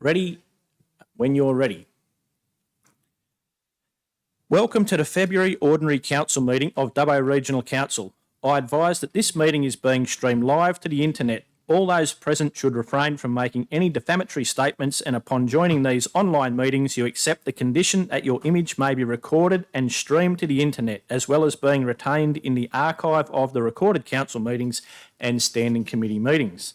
Ready when you're ready. Welcome to the February Ordinary Council meeting of Dubbo Regional Council. I advise that this meeting is being streamed live to the internet. All those present should refrain from making any defamatory statements, and upon joining these online meetings, you accept the condition that your image may be recorded and streamed to the internet, as well as being retained in the archive of the recorded council meetings and standing committee meetings.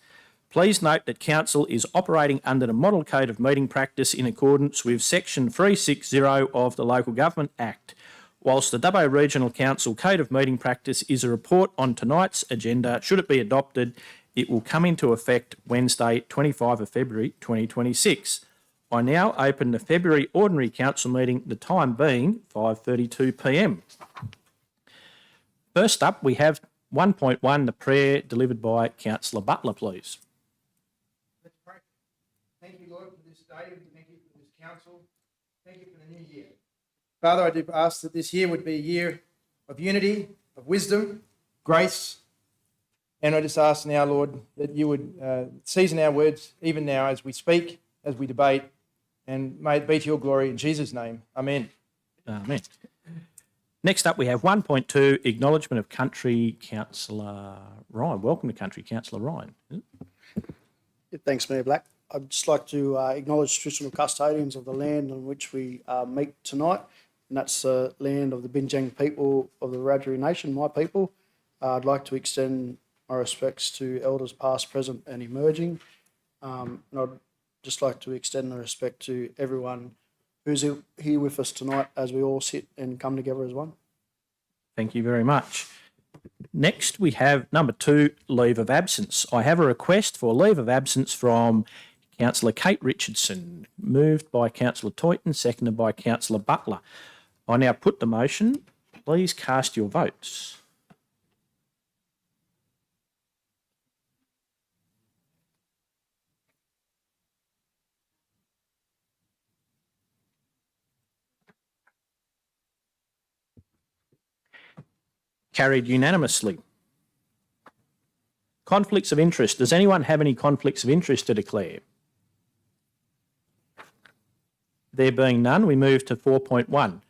Please note that Council is operating under the Model Code of Meeting Practice in accordance with Section 360 of the Local Government Act. Whilst the Dubbo Regional Council Code of Meeting Practice is a report on tonight's agenda, should it be adopted, it will come into effect Wednesday, 25 of February 2026. I now open the February Ordinary Council meeting, the time being 5:32 p.m. First up, we have 1.1, the prayer delivered by Councillor Butler, please. Let's pray. Thank you, Lord, for this day. Thank you for this council. Thank you for the new year. Father, I do ask that this year would be a year of unity, of wisdom, grace. And I just ask now, Lord, that you would season our words even now as we speak, as we debate, and may it be to your glory in Jesus' name. Amen. Amen. Next up, we have 1.2, Acknowledgement of Country, Councillor Ryan. Welcome to Country, Councillor Ryan. Thanks, Mayor Black. I'd just like to acknowledge traditional custodians of the land on which we meet tonight, and that's the land of the Binjang people of the Wiradjuri Nation, my people. I'd like to extend my respects to elders past, present and emerging. And I'd just like to extend the respect to everyone who's here with us tonight as we all sit and come together as one. Thank you very much. Next, we have number 2, leave of absence. I have a request for leave of absence from Councillor Kate Richardson, moved by Councillor Toyton, seconded by Councillor Butler. I now put the motion. Please cast your votes. Carried unanimously. Conflicts of interest. Does anyone have any conflicts of interest to declare? There being none, we move to 4.1.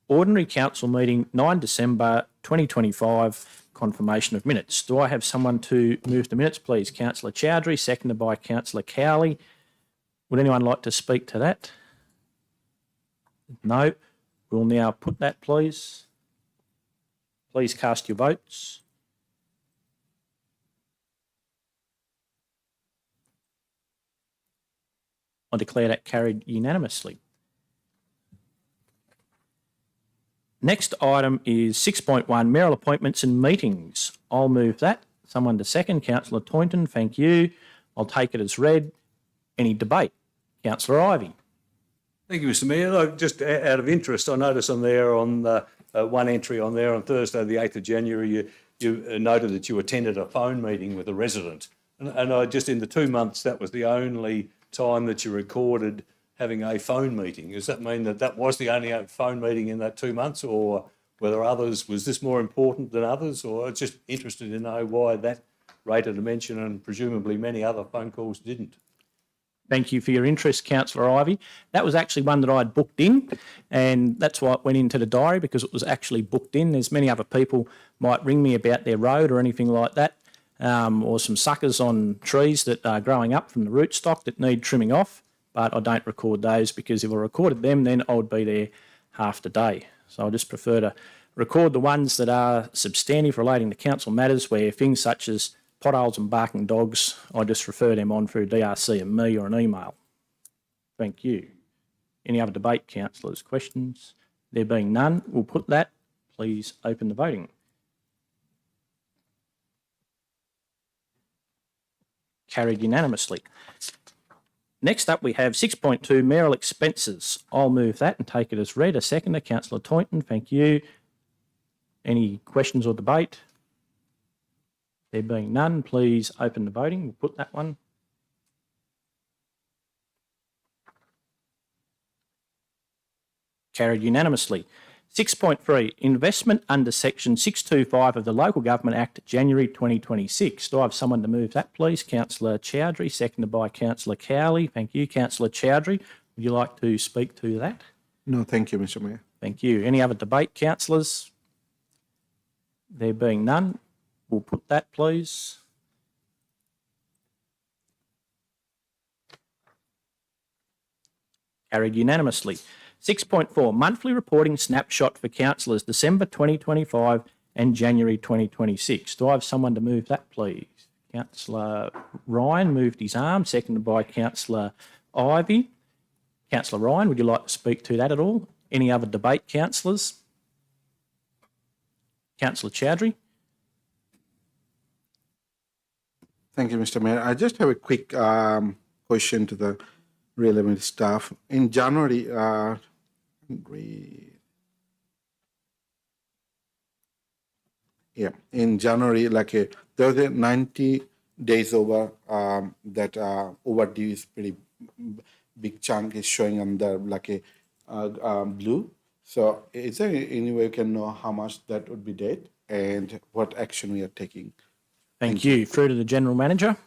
Ordinary Council meeting 9 December 2025, confirmation of minutes. Do I have someone to move the minutes, please? Councillor Chowdhury, seconded by Councillor Cowley. Would anyone like to speak to that? No. We'll now put that, please. Please cast your votes. I declare that carried unanimously. Next item is 6.1, mayoral appointments and meetings. I'll move that. Someone to second. Councillor Toynton, thank you. I'll take it as read. Any debate? Councillor Ivey. Thank you, Mr Mayor. Just out of interest, I noticed on there on one entry on there on Thursday, the 8th of January, you noted that you attended a phone meeting with a resident. And I just, in the 2 months, that was the only time that you recorded having a phone meeting. Does that mean that that was the only phone meeting in that 2 months, or were there others? Was this more important than others? Or I'm just interested to know why that rated a mention and presumably many other phone calls didn't. Thank you for your interest, Councillor Ivey. That was actually one that I'd booked in, and that's why it went into the diary, because it was actually booked in. There's many other people might ring me about their road or anything like that, or some suckers on trees that are growing up from the rootstock that need trimming off, but I don't record those, because if I recorded them, then I would be there half the day. So I just prefer to record the ones that are substantive relating to council matters, where things such as potholes and barking dogs, I just refer them on through DRC and me or an email. Thank you. Any other debate, councillors? Questions? There being none, we'll put that. Please open the voting. Carried unanimously. Next up, we have 6.2, mayoral expenses. I'll move that and take it as read. A seconder, Councillor Toynton, thank you. Any questions or debate? There being none, please open the voting. We'll put that one. Carried unanimously. 6.3, investment under section 625 of the Local Government Act, January 2026. Do I have someone to move that, please? Councillor Chowdhury, seconded by Councillor Cowley. Thank you. Councillor Chowdhury, would you like to speak to that? No, thank you, Mr. Mayor. Thank you. Any other debate, councillors? There being none, we'll put that, please. Carried unanimously. 6.4, monthly reporting snapshot for councillors December 2025 and January 2026. Do I have someone to move that, please? Councillor Ryan moved his arm, seconded by Councillor Ivey. Councillor Ryan, would you like to speak to that at all? Any other debate, councillors? Councillor Chowdhury? Thank you, Mr. Mayor. I just have a quick question to the relevant staff. In January, in January, there was a 90 days over that overdue is pretty big chunk is showing on the blue. So is there any way you can know how much that would be dead and what action we are taking? Thank you. Through to the General Manager.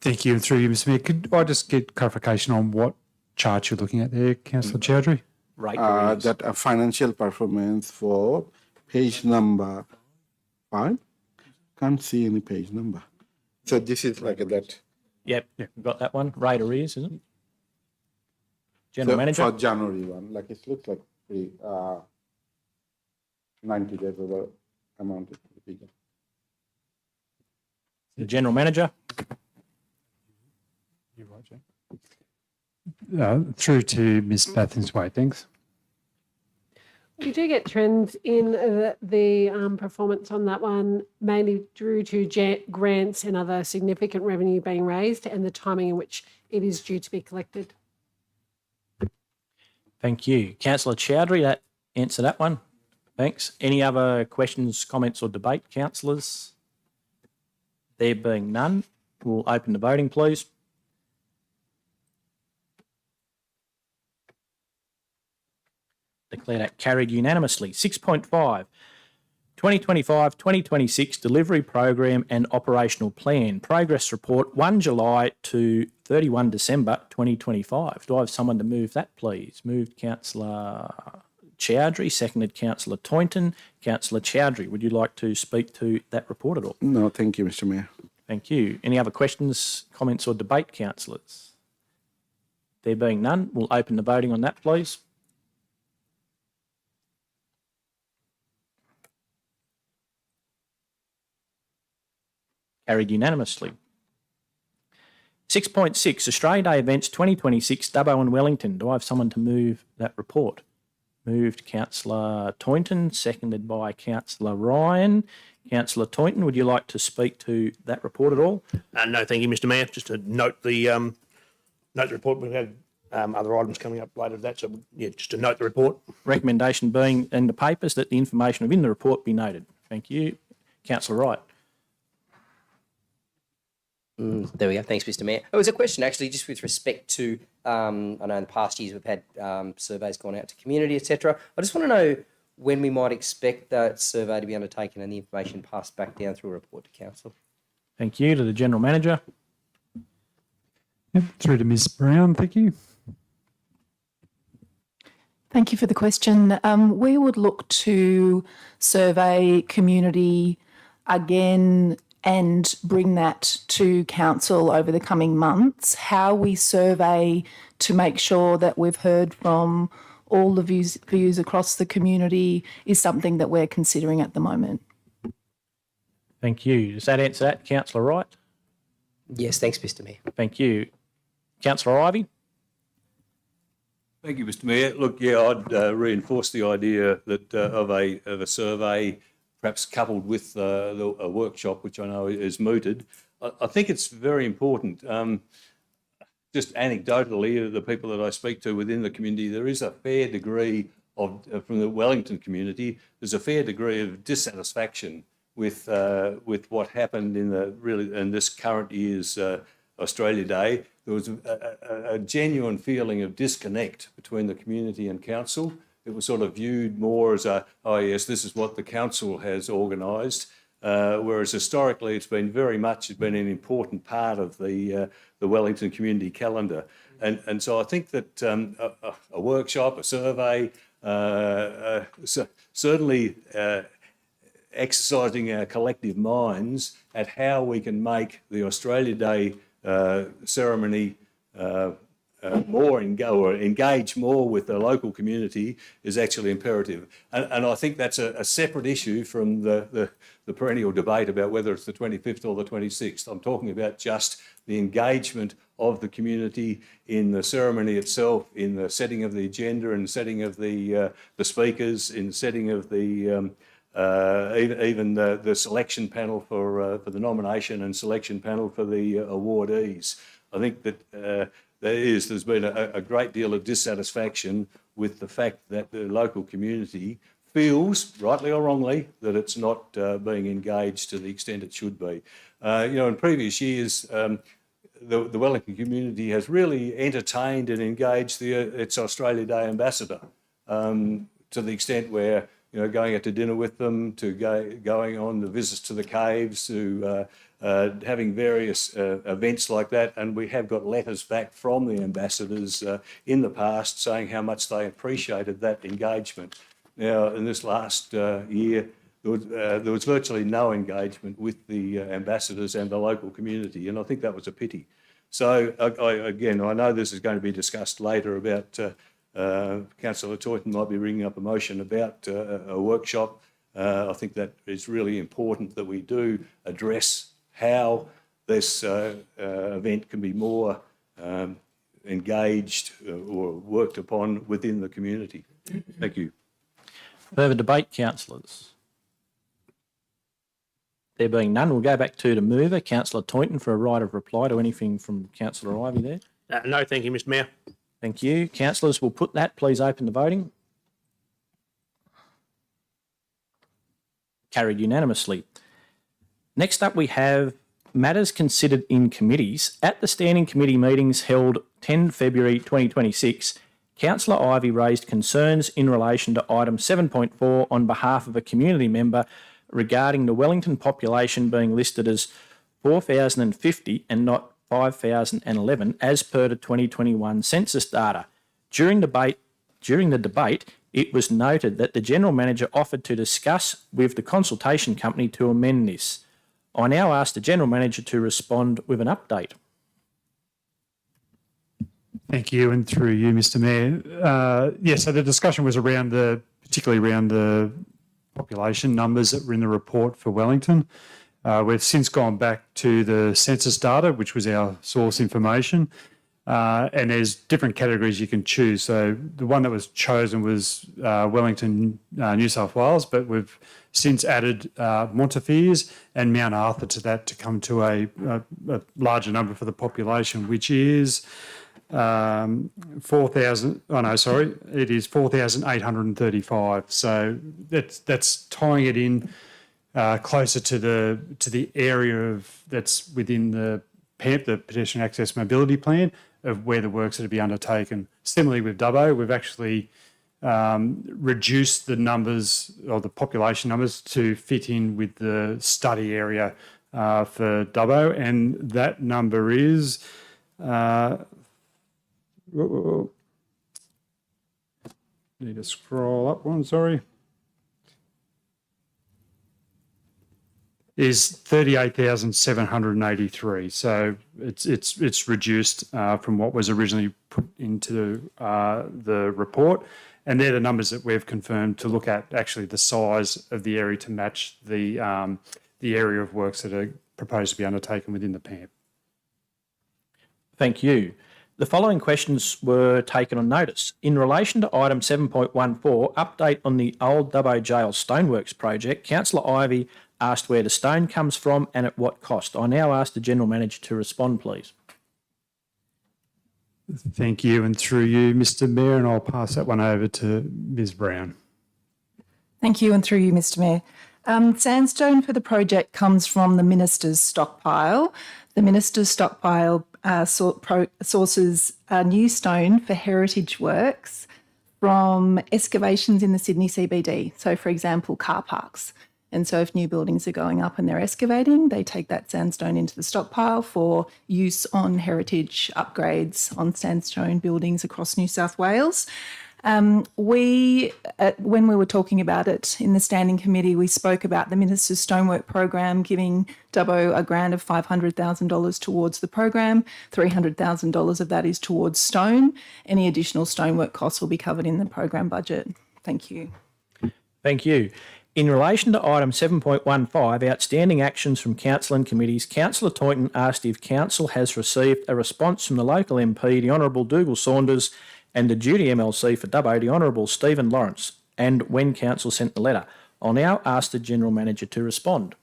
Thank you. And through you, Mr. Mayor, could I just get clarification on what chart you're looking at there, Councillor Chowdhury? Rate arrears. That financial performance for page number 5. Can't see any page number. So this is like that. Yep, we've got that one. Rate arrears, isn't it? General So Manager. for January one, it looks like pretty 90 days over amount is bigger. The General Manager. Through to Ms. Bathurst-Waite, thanks. We do get trends in the performance on that one, mainly due to grants and other significant revenue being raised and the timing in which it is due to be collected. Thank you. Councillor Chowdhury, that answer that one. Thanks. Any other questions, comments or debate, councillors? There being none, we'll open the voting, please. Declare that carried unanimously. 6.5, 2025-2026 Delivery Program and Operational Plan. Progress Report 1 July to 31 December 2025. Do I have someone to move that, please? Moved Councillor Chowdhury, seconded Councillor Toynton. Councillor Chowdhury, would you like to speak to that report at all? No, thank you, Mr. Mayor. Thank you. Any other questions, comments or debate, councillors? There being none, we'll open the voting on that, please. Carried unanimously. 6.6, Australia Day Events 2026, Dubbo and Wellington. Do I have someone to move that report? Moved Councillor Toynton, seconded by Councillor Ryan. Councillor Toynton, would you like to speak to that report at all? No, thank you, Mr. Mayor. Just to note the report. We've had other items coming up later to that, so yeah, just to note the report. Recommendation being in the papers that the information within the report be noted. Thank you. Councillor Wright. There we go. Thanks, Mr. Mayor. It was a question actually just with respect to, I know in the past years we've had surveys gone out to community, etc. I just want to know when we might expect that survey to be undertaken and the information passed back down through a report to council. Thank you. To the General Manager. Yep. Through to Ms. Brown, thank you. Thank you for the question. We would look to survey community again and bring that to council over the coming months. How we survey to make sure that we've heard from all the views across the community is something that we're considering at the moment. Thank you. Does that answer that, Councillor Wright? Yes, thanks, Mr. Mayor. Thank you. Councillor Ivey? Thank you, Mr. Mayor. Look, yeah, I'd reinforce the idea that of a survey, perhaps coupled with a workshop, which I know is mooted. I think it's very important. Just anecdotally, the people that I speak to within the community, there is a fair degree of, from the Wellington community, there's a fair degree of dissatisfaction with what happened in this current year's Australia Day. there was a genuine feeling of disconnect between the community and council. It was sort of viewed more as oh yes, this is what the council has organised, whereas historically it's been an important part of the Wellington community calendar. And so I think that a workshop, a survey, certainly exercising our collective minds at how we can make the Australia Day ceremony engage more with the local community is actually imperative. And I think that's a separate issue from the perennial debate about whether it's the 25th or the 26th. I'm talking about just the engagement of the community in the ceremony itself, in the setting of the agenda and setting of the speakers, in setting of the even the selection panel for the nomination and selection panel for the awardees. I think that there's been a great deal of dissatisfaction with the fact that the local community feels, rightly or wrongly, that it's not being engaged to the extent it should be. In previous years, the Wellington community has really entertained and engaged its Australia Day ambassador to the extent where, going out to dinner with them, to going on the visits to the caves, to having various events like that. And we have got letters back from the ambassadors in the past saying how much they appreciated that engagement. Now, in this last year, there was virtually no engagement with the ambassadors and the local community, and I think that was a pity. So, I know this is going to be discussed later about Councillor Toyton might be bringing up a motion about a workshop. I think that it's really important that we do address how this event can be more engaged or worked upon within the community. Thank you. Further debate, councillors? There being none, we'll go back to the mover, Councillor Toyton, for a right of reply to anything from Councillor Ivey there. No, thank you, Mr Mayor. Thank you. Councillors, we'll put that. Please open the voting. Carried unanimously. Next up, we have matters considered in committees. At the standing committee meetings held 10 February 2026, Councillor Ivey raised concerns in relation to item 7.4 on behalf of a community member regarding the Wellington population being listed as 4,050 and not 5,011 as per the 2021 census data. During the debate, it was noted that the General Manager offered to discuss with the consultation company to amend this. I now ask the General Manager to respond with an update. Thank you, and through you, Mr Mayor. Yes, so the discussion was particularly around the population numbers that were in the report for Wellington. We've since gone back to the census data, which was our source information, and there's different categories you can choose. So the one that was chosen was Wellington, New South Wales, but we've since added Montefiores and Mount Arthur to that to come to a larger number for the population, which is 4,835. So that's tying it in closer to the area that's within the PAMP, the Pedestrian Access Mobility Plan, of where the works are to be undertaken. Similarly with Dubbo, we've actually reduced the numbers or the population numbers to fit in with the study area for Dubbo, and that number is need to scroll up one, sorry. Is 38,783. So it's reduced from what was originally put into the report. And they're the numbers that we've confirmed to look at actually the size of the area to match the area of works that are proposed to be undertaken within the PAMP. Thank you. The following questions were taken on notice. In relation to item 7.14, update on the old Dubbo Jail Stoneworks project, Councillor Ivey asked where the stone comes from and at what cost. I now ask the General Manager to respond, please. Thank you, and through you, Mr Mayor, and I'll pass that one over to Ms Brown. Thank you, and through you, Mr Mayor. Sandstone for the project comes from the Minister's stockpile. The Minister's stockpile sources new stone for heritage works from excavations in the Sydney CBD. So, for example, car parks. And so if new buildings are going up and they're excavating, they take that sandstone into the stockpile for use on heritage upgrades on sandstone buildings across New South Wales. When we were talking about it in the standing committee, we spoke about the Minister's Stonework program giving Dubbo a grant of $500,000 towards the program. $300,000 of that is towards stone. Any additional stonework costs will be covered in the program budget. Thank you. Thank you. In relation to item 7.15, outstanding actions from council and committees, Councillor Toynton asked if council has received a response from the local MP, the Honourable Dougal Saunders, and the duty MLC for Dubbo, the Honourable Stephen Lawrence, and when council sent the letter. I'll now ask the General Manager to respond.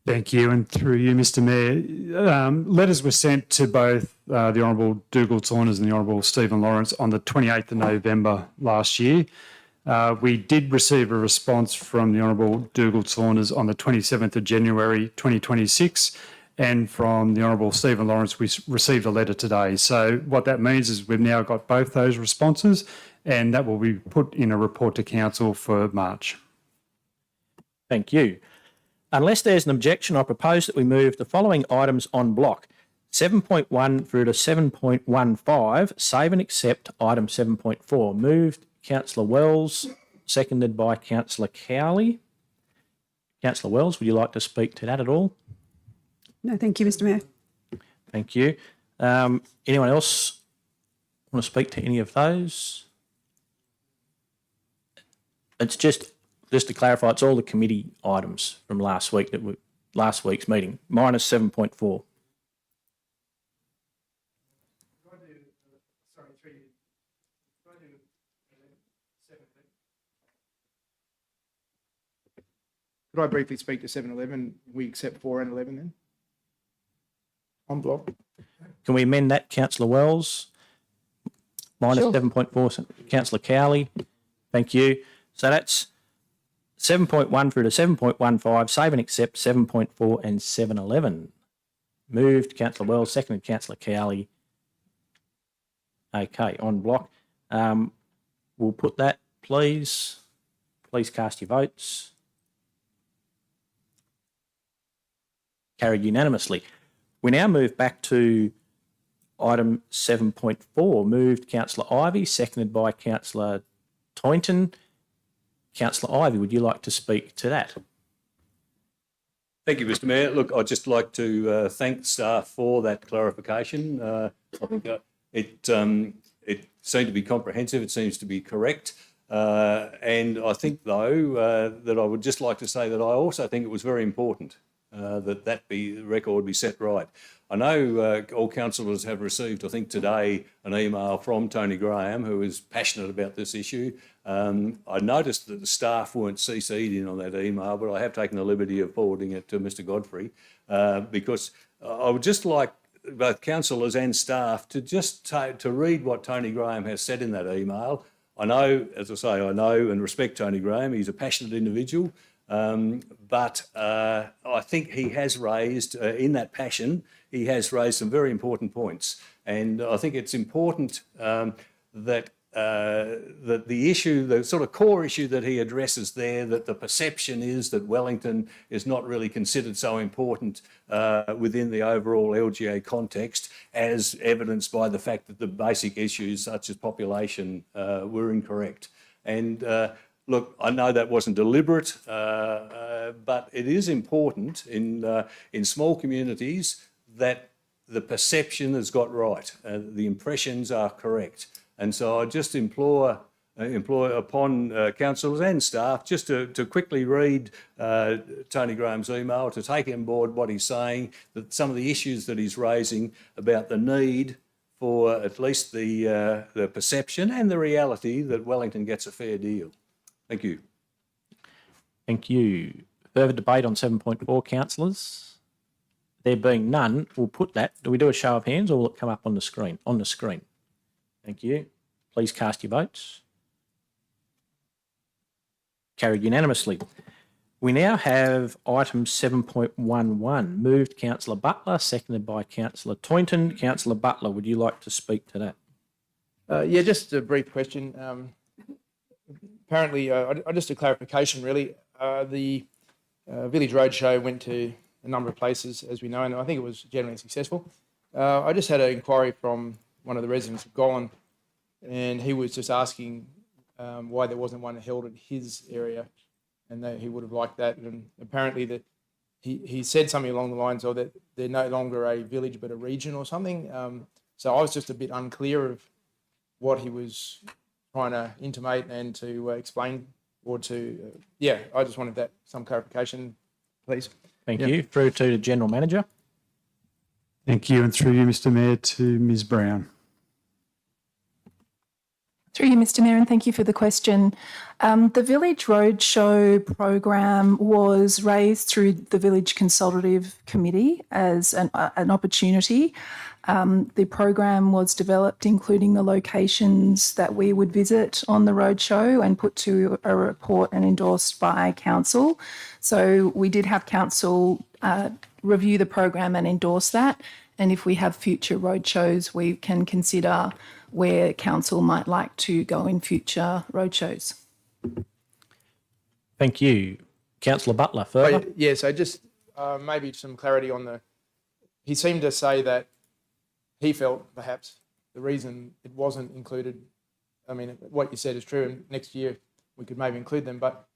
Thank you, and through you, Mr Mayor. Letters were sent to both the Honourable Dougal Saunders and the Honourable Stephen Lawrence on the 28th of November last year. We did receive a response from the Honourable Dougal Saunders on the 27th of January 2026, and from the Honourable Stephen Lawrence, we received a letter today. So what that means is we've now got both those responses, and that will be put in a report to council for March. Thank you. Unless there's an objection, I propose that we move the following items on block. 7.1 through to 7.15, save and accept item 7.4. Moved Councillor Wells, seconded by Councillor Cowley. Councillor Wells, would you like to speak to that at all? No, thank you, Mr Mayor. Thank you. Anyone else want to speak to any of those? It's just to clarify, it's all the committee items from last week last week's meeting, minus 7.4. Could I briefly speak to 7.11? We accept 4 and 11 then? On block. Can we amend that, Councillor Wells? Minus 7.4, Councillor Cowley. Thank you. So that's 7.1 through to 7.15, save and accept 7.4 and 7.11. Moved Councillor Wells, seconded Councillor Cowley. Okay, on block. We'll put that, please. Please cast your votes. Carried unanimously. We now move back to item 7.4. Moved Councillor Ivey, seconded by Councillor Toynton. Councillor Ivey, would you like to speak to that? Thank you, Mr Mayor. Look, I'd just like to thank staff for that clarification. I think it seemed to be comprehensive. It seems to be correct. And I think, though, that I would just like to say that I also think it was very important that the record be set right. I know all councillors have received, I think today, an email from Tony Graham, who is passionate about this issue. I noticed that the staff weren't CC'd in on that email, but I have taken the liberty of forwarding it to Mr Godfrey, because I would just like both councillors and staff to just to read what Tony Graham has said in that email. I know, as I say, I know and respect Tony Graham. He's a passionate individual. But I think he has raised, in that passion, he has raised some very important points. And I think it's important that the issue, the sort of core issue that he addresses there, that the perception is that Wellington is not really considered so important within the overall LGA context, as evidenced by the fact that the basic issues such as population were incorrect. And look, I know that wasn't deliberate, but it is important in small communities that the perception has got right, the impressions are correct. And so I just implore upon councillors and staff just to quickly read Tony Graham's email, to take on board what he's saying, that some of the issues that he's raising about the need for at least the perception and the reality that Wellington gets a fair deal. Thank you. Thank you. Further debate on 7.4, councillors? There being none, we'll put that. Do we do a show of hands or will it come up on the screen? On the screen. Thank you. Please cast your votes. Carried unanimously. We now have item 7.11, moved Councillor Butler, seconded by Councillor Toynton. Councillor Butler, would you like to speak to that? Yeah, just a brief question. Apparently, just a clarification really. The Village Roadshow went to a number of places, as we know, and I think it was generally successful. I just had an inquiry from one of the residents of Gollan, and he was just asking why there wasn't one held in his area, and that he would have liked that. And apparently that he said something along the lines of that they're no longer a village but a region or something. So I was just a bit unclear of what he was trying to intimate and to explain, or to I just wanted that some clarification, please. Thank you. Through to the General Manager. Thank you. And through you, Mr Mayor, to Ms Brown. Through you, Mr Mayor, and thank you for the question. The Village Roadshow program was raised through the Village Consultative Committee as an opportunity. The program was developed including the locations that we would visit on the roadshow and put to a report and endorsed by Council. So we did have Council review the program and endorse that. And if we have future roadshows, we can consider where Council might like to go in future roadshows. Thank you. Councillor Butler, further. Yeah, so just maybe some clarity on the... He seemed to say that he felt perhaps the reason it wasn't included, I mean, what you said is true, and next year we could maybe include them, but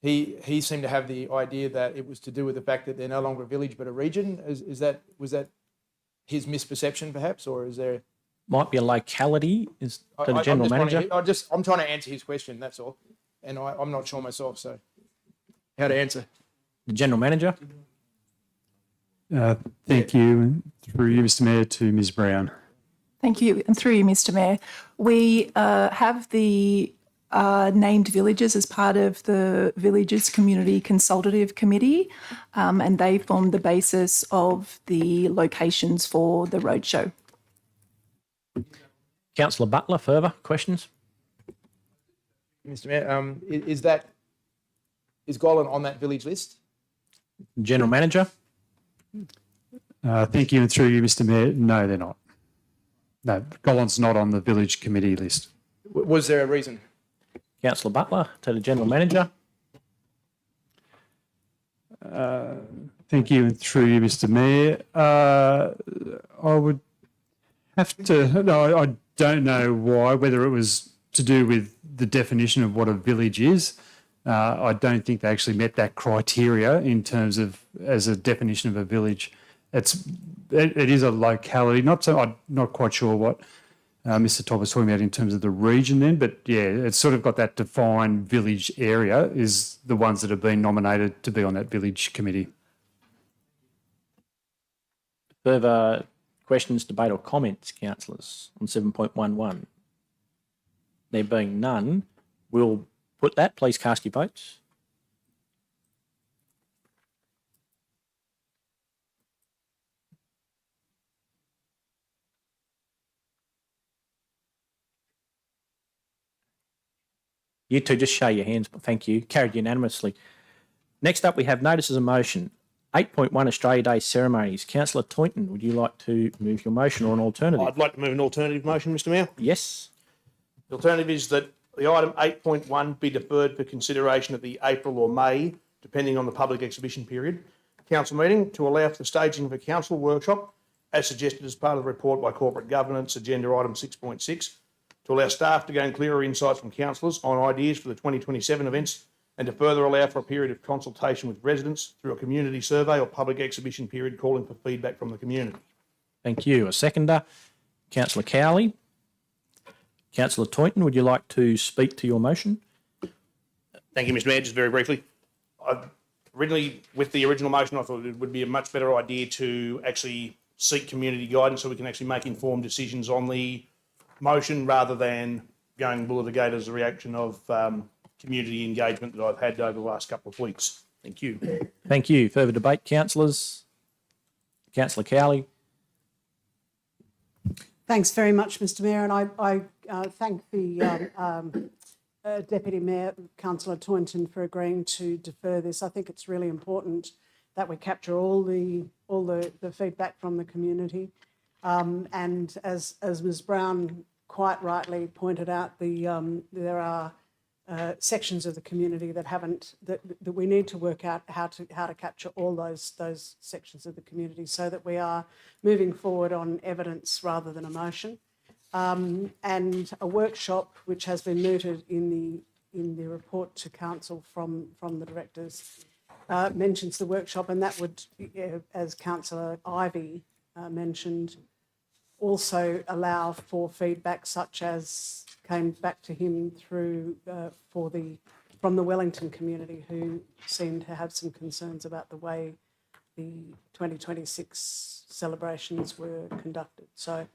he seemed to have the idea that it was to do with the fact that they're no longer a village but a region. Was that his misperception perhaps, or is there... Might be a locality is to the General Manager. I'm trying to answer his question, that's all. And I'm not sure myself, so how to answer. The General Manager. Thank you. And through you, Mr Mayor, to Ms Brown. Thank you. And through you, Mr Mayor, we have the named villages as part of the Villages Community Consultative Committee, and they form the basis of the locations for the roadshow. Councillor Butler, further questions? Mr Mayor, is Gollan on that village list? General Manager. Thank you. And through you, Mr Mayor, no, they're not. No, Gollan's not on the village committee list. Was there a reason? Councillor Butler to the General Manager. Thank you. And through you, Mr Mayor, I would have to... No, I don't know why, whether it was to do with the definition of what a village is. I don't think they actually met that criteria in terms of as a definition of a village. It is a locality. I'm not quite sure what Mr Todd was talking about in terms of the region then, but yeah, it's sort of got that defined village area is the ones that have been nominated to be on that village committee. Further questions, debate or comments, councillors, on 7.11? There being none, we'll put that. Please cast your votes. You two, just show your hands. Thank you. Carried unanimously. Next up, we have notices of motion. 8.1 Australia Day ceremonies. Councillor Toynton, would you like to move your motion or an alternative? I'd like to move an alternative motion, Mr Mayor. Yes. The alternative is that the item 8.1 be deferred for consideration at the April or May, depending on the public exhibition period, council meeting to allow for the staging of a council workshop, as suggested as part of the report by Corporate Governance, agenda item 6.6, to allow staff to gain clearer insights from councillors on ideas for the 2027 events, and to further allow for a period of consultation with residents through a community survey or public exhibition period calling for feedback from the community. Thank you. A seconder, Councillor Cowley. Councillor Toynton, would you like to speak to your motion? Thank you, Mr Mayor. Just very briefly, originally with the original motion, I thought it would be a much better idea to actually seek community guidance so we can actually make informed decisions on the motion rather than going bull of the gate as a reaction of community engagement that I've had over the last couple of weeks. Thank you. Thank you. Further debate, councillors? Councillor Cowley. Thanks very much, Mr Mayor, and I thank the Deputy Mayor, Councillor Taunton, for agreeing to defer this. I think it's really important that we capture all the feedback from the community. And as Ms Brown quite rightly pointed out, there are sections of the community that we need to work out how to capture all those sections of the community so that we are moving forward on evidence rather than emotion. And a workshop which has been mooted in the report to council from the directors mentions the workshop, and that would, as Councillor Ivey mentioned, also allow for feedback such as came back to him from the Wellington community, who seemed to have some concerns about the way the 2026 celebrations were conducted. So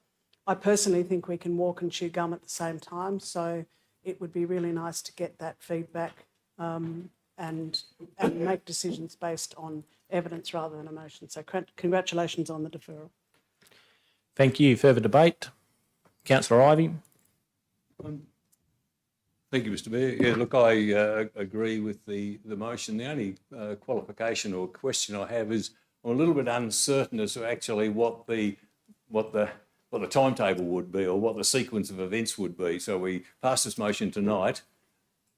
I personally think we can walk and chew gum at the same time. So it would be really nice to get that feedback and make decisions based on evidence rather than emotion. So congratulations on the deferral. Thank you. Further debate? Councillor Ivey. Thank you, Mr Mayor. Yeah, look, I agree with the motion. The only qualification or question I have is I'm a little bit uncertain as to actually what the timetable would be or what the sequence of events would be. So we pass this motion tonight,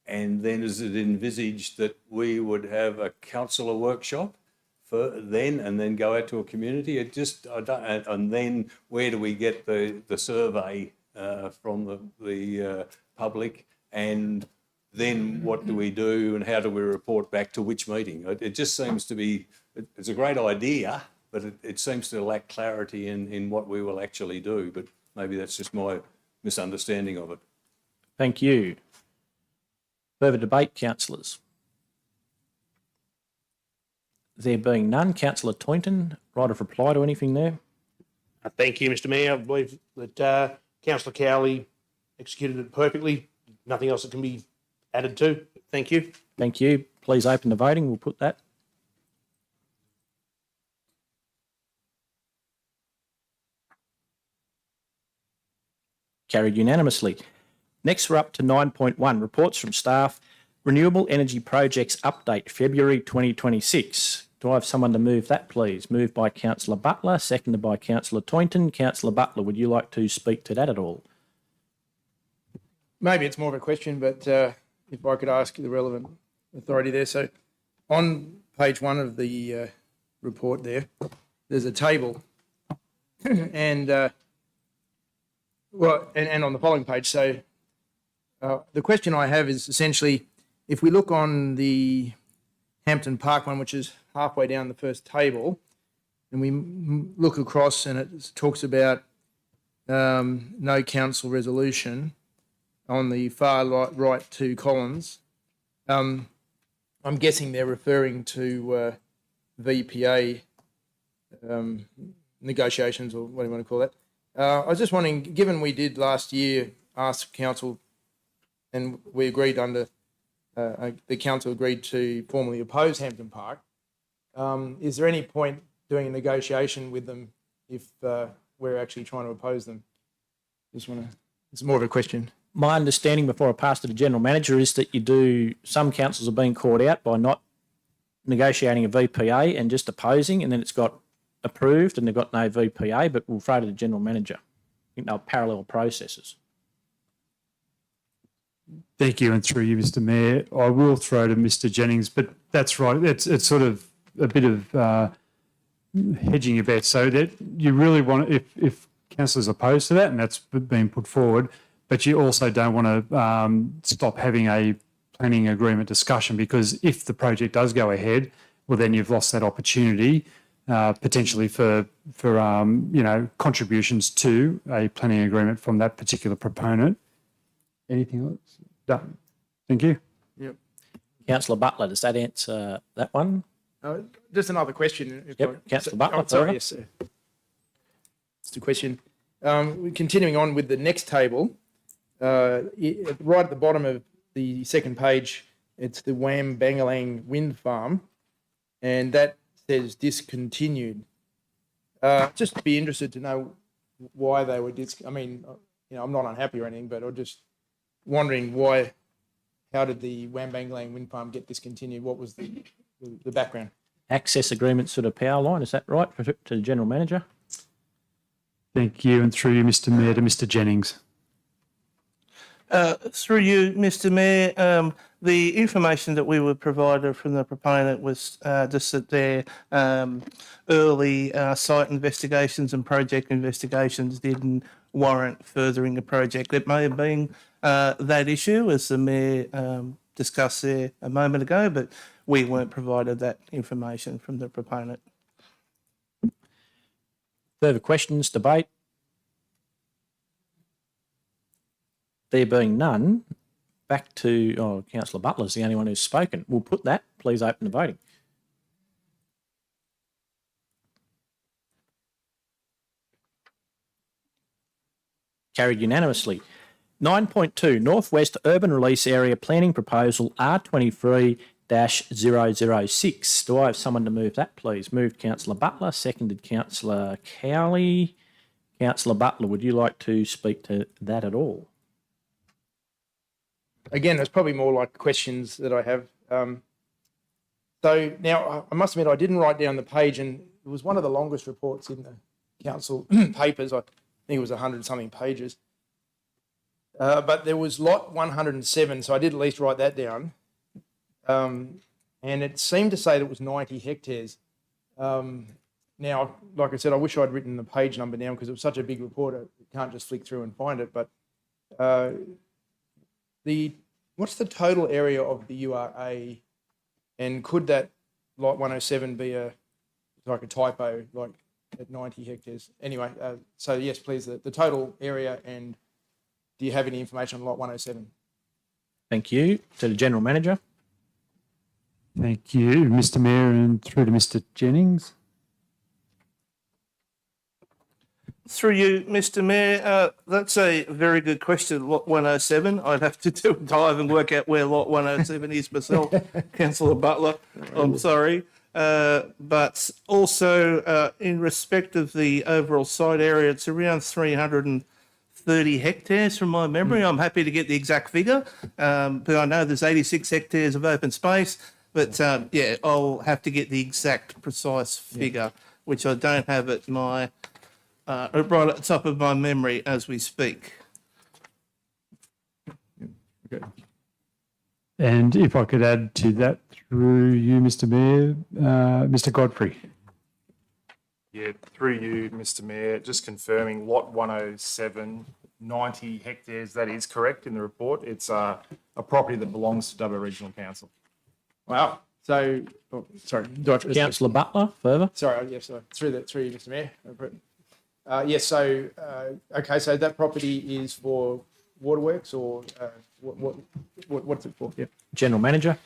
and then is it envisaged that we would have a councillor workshop for then and then go out to a community? And then where do we get the survey from the public? And then what do we do and how do we report back to which meeting? It just seems to be, it's a great idea, but it seems to lack clarity in what we will actually do. But maybe that's just my misunderstanding of it. Thank you. Further debate, councillors? There being none, Councillor Taunton, right of reply to anything there? Thank you, Mr Mayor. I believe that Councillor Cowley executed it perfectly. Nothing else that can be added to. Thank you. Thank you. Please open the voting. We'll put that. Carried unanimously. Next, we're up to 9.1, reports from staff. Renewable Energy Projects Update, February 2026. Do I have someone to move that, please? Moved by Councillor Butler, seconded by Councillor Taunton. Councillor Butler, would you like to speak to that at all? Maybe it's more of a question, but if I could ask the relevant authority there. So on page 1 of the report there's a table and on the following page. So the question I have is essentially, if we look on the Hampton Park one, which is halfway down the first table, and we look across and it talks about no council resolution on the far right 2 columns, I'm guessing they're referring to VPA negotiations, or what do you want to call that. I was just wondering, given we did last year ask council and we agreed under, the council agreed to formally oppose Hampton Park, is there any point doing a negotiation with them if we're actually trying to oppose them? It's more of a question. My understanding before I pass to the General Manager is that some councils are being caught out by not negotiating a VPA and just opposing, and then it's got approved and they've got no VPA, but we'll throw to the General Manager. I think they're parallel processes. Thank you, and through you, Mr Mayor. I will throw to Mr Jennings, but that's right. It's sort of a bit of hedging your bet, so that you really want, if councillors opposed to that, and that's been put forward, but you also don't want to stop having a planning agreement discussion, because if the project does go ahead, well, then you've lost that opportunity potentially for contributions to a planning agreement from that particular proponent. Anything else? Done. Thank you. Yep. Councillor Butler, does that answer that one? Just another question. Yep. Councillor Butler, I'm sorry, further. yes, sir. It's the question. We're continuing on with the next table. Right at the bottom of the second page, it's the Wham Bangalang Wind Farm, and that says discontinued. Just be interested to know why they were I'm not unhappy or anything, but I'm just wondering why how did the Wambanglang wind farm get discontinued? What was the background? Access agreements to the power line, is that right, to the General Manager? Thank you, and through you, Mr Mayor, to Mr Jennings. Through you, Mr Mayor, the information that we were provided from the proponent was just that their early site investigations and project investigations didn't warrant furthering the project. It may have been that issue, as the Mayor discussed there a moment ago, but we weren't provided that information from the proponent. Further questions, debate? There being none, back to, Councillor Butler's the only one who's spoken. We'll put that. Please open the voting. Carried unanimously. 9.2, Northwest Urban Release Area Planning Proposal R23-006. Do I have someone to move that, please? Moved Councillor Butler, seconded Councillor Cowley. Councillor Butler, would you like to speak to that at all? Again, there's probably more like questions that I have. So now I must admit I didn't write down the page, and it was one of the longest reports in the council papers. I think it was 100-something pages. But there was lot 107, so I did at least write that down. And it seemed to say that it was 90 hectares. Now, like I said, I wish I'd written the page number down because it was such a big report. I can't just flick through and find it. But what's the total area of the URA, and could that lot 107 be like a typo, like at 90 hectares? Anyway, so yes, please, the total area, and do you have any information on lot 107? Thank you. To the General Manager. Thank you, Mr Mayor, and through to Mr Jennings. Through you, Mr Mayor, that's a very good question, lot 107. I'd have to do a dive and work out where lot 107 is myself, Councillor Butler. I'm sorry. But also, in respect of the overall site area, it's around 330 hectares from my memory. I'm happy to get the exact figure, but I know there's 86 hectares of open space. But yeah, I'll have to get the exact precise figure, which I don't have at my right at the top of my memory as we speak. Okay. And if I could add to that through you, Mr Mayor, Mr Godfrey. Yeah, through you, Mr Mayor, just confirming lot 107, 90 hectares, that is correct in the report. It's a property that belongs to Dubbo Regional Council. Wow. So, sorry. Councillor Butler, further. Sorry, yes, through you, Mr Mayor. Yes, so, okay, so that property is for waterworks, or what's it for? Yeah. General Manager.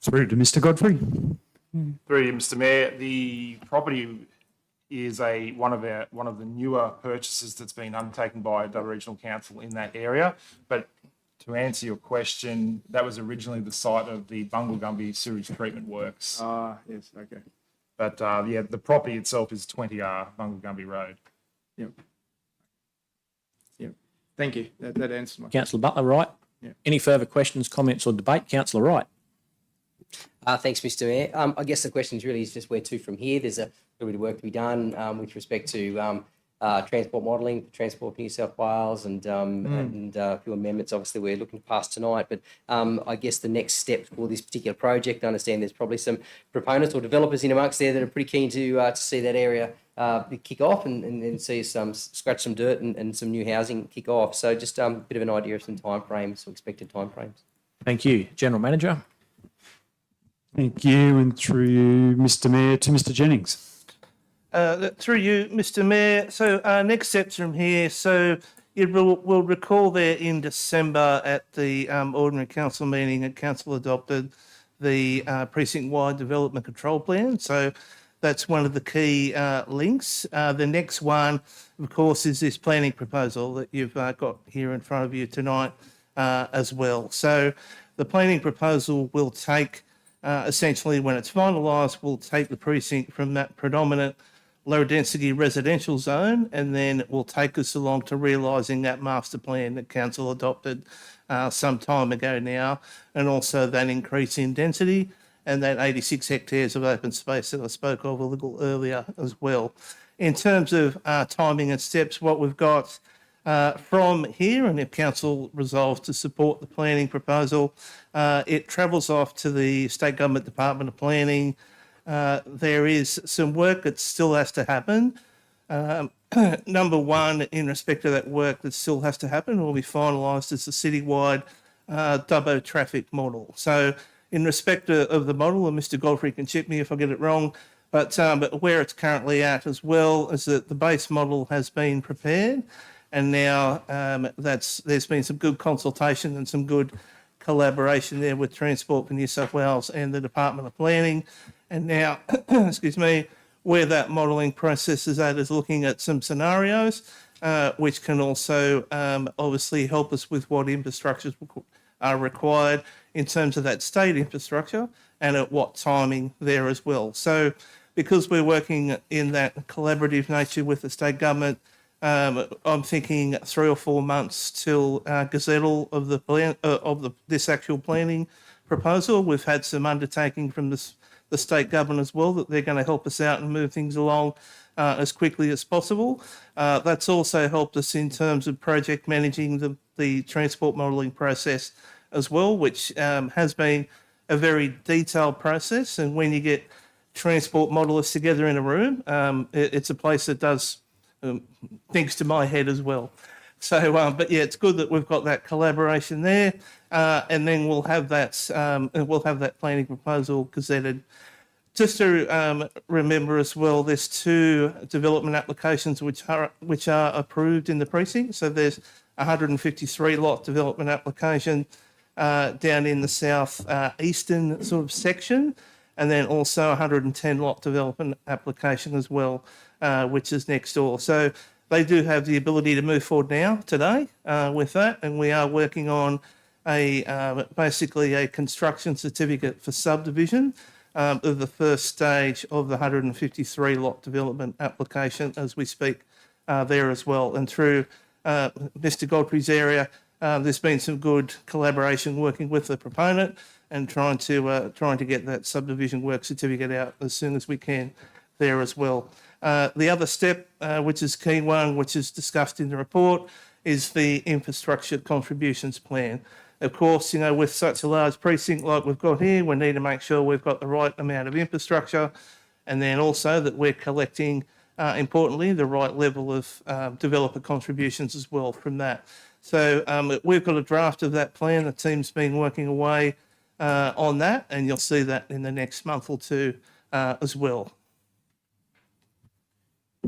Through to Mr Godfrey. Through you, Mr Mayor, the property is one of the newer purchases that's been undertaken by Dubbo Regional Council in that area. But to answer your question, that was originally the site of the Bungle Gumby sewage treatment works. Yes, okay. But yeah, the property itself is 20R Bungle Gumby Road. Yep. Yep. Thank you. That answers my question. Councillor Butler, right? Yeah. Any further questions, comments or debate? Councillor Wright. Thanks, Mr Mayor. I guess the question really is just where to from here. There's a little bit of work to be done with respect to transport modelling, Transport for New South Wales, and a few amendments. Obviously, we're looking to pass tonight. But I guess the next step for this particular project, I understand there's probably some proponents or developers in amongst there that are pretty keen to see that area kick off and see scratch some dirt and some new housing kick off. So just a bit of an idea of some timeframes or expected timeframes. Thank you. General Manager. Thank you, and through you, Mr Mayor, to Mr Jennings. Through you, Mr Mayor. So next steps from here. So you will recall there in December at the ordinary council meeting, that council adopted the precinct-wide development control plan. So that's one of the key links. The next one, of course, is this planning proposal that you've got here in front of you tonight as well. So the planning proposal will take, essentially when it's finalised, will take the precinct from that predominant low-density residential zone, and then it will take us along to realising that master plan that council adopted some time ago now, and also that increase in density and that 86 hectares of open space that I spoke of a little earlier as well. In terms of timing and steps, what we've got from here, and if council resolves to support the planning proposal, it travels off to the State Government Department of Planning. There is some work that still has to happen. Number one, in respect to that work that still has to happen, will be finalised as the citywide Dubbo traffic model. So in respect of the model, and Mr Godfrey can chip me if I get it wrong, but where it's currently at as well is that the base model has been prepared, and now there's been some good consultation and some good collaboration there with Transport for New South Wales and the Department of Planning. And now, excuse me, where that modelling process is at is looking at some scenarios, which can also obviously help us with what infrastructures are required in terms of that state infrastructure and at what timing there as well. So because we're working in that collaborative nature with the state government, I'm thinking 3 or 4 months till gazettal of the plan this actual planning proposal. We've had some undertaking from the state government as well that they're going to help us out and move things along as quickly as possible. That's also helped us in terms of project managing the transport modelling process as well, which has been a very detailed process. And when you get transport modelists together in a room, it's a place that does things to my head as well. So, but yeah, it's good that we've got that collaboration there, and then we'll have that planning proposal gazetted. Just to remember as well, there's 2 development applications which are approved in the precinct. So there's 153 lot development application down in the south eastern sort of section, and then also 110 lot development application as well, which is next door. So they do have the ability to move forward now today with that, and we are working on basically a construction certificate for subdivision of the first stage of the 153 lot development application as we speak there as well. And through Mr Godfrey's area, there's been some good collaboration working with the proponent and trying to get that subdivision work certificate out as soon as we can there as well. The other step, which is key one, which is discussed in the report, is the infrastructure contributions plan. Of course, you know, with such a large precinct like we've got here, we need to make sure we've got the right amount of infrastructure, and then also that we're collecting, importantly, the right level of developer contributions as well from that. So we've got a draft of that plan. The team's been working away on that, and you'll see that in the next month or 2 as well.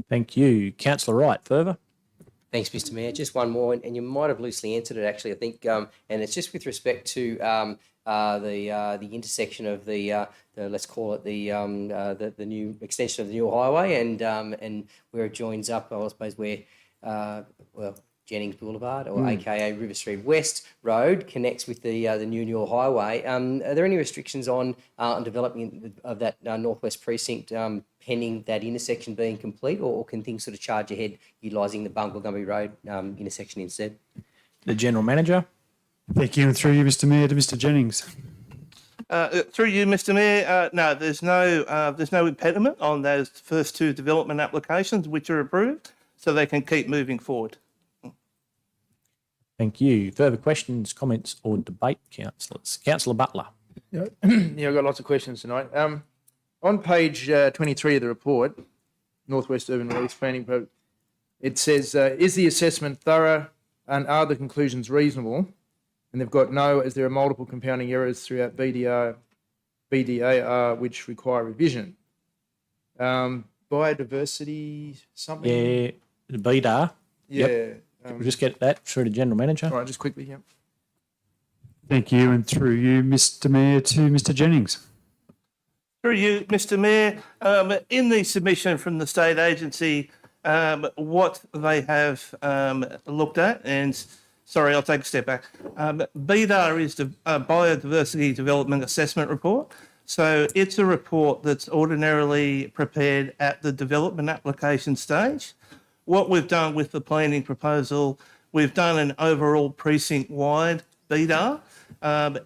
Thank you. Councillor Wright, further? Thanks, Mr Mayor. Just one more, and you might have loosely answered it actually, I think, and it's just with respect to the intersection of the let's call it the new extension of the new highway and where it joins up, I suppose, where Jennings Boulevard, or AKA River Street West Road, connects with the new Newell Highway. Are there any restrictions on development of that northwest precinct pending that intersection being complete, or can things sort of charge ahead utilising the Bungle Gumby Road intersection instead? The General Manager. Thank you, and through you, Mr Mayor, to Mr Jennings. Through you, Mr Mayor, no, there's no impediment on those first 2 development applications which are approved, so they can keep moving forward. Thank you. Further questions, comments or debate, councillors? Councillor Butler. Yeah, I've got lots of questions tonight. On page 23 of the report, Northwest Urban Release Planning, it says, is the assessment thorough and are the conclusions reasonable? And they've got no, as there are multiple compounding errors throughout BDAR which require revision. Biodiversity something? Yeah, the BDAR. Yeah. Yep. We'll just get that through the General Manager. All right, just quickly, yeah. Thank you, and through you, Mr Mayor, to Mr Jennings. Through you, Mr Mayor, in the submission from the state agency, what they have looked at, and sorry, I'll take a step back. BDAR is the Biodiversity Development Assessment Report. So it's a report that's ordinarily prepared at the development application stage. What we've done with the planning proposal, we've done an overall precinct-wide BDAR.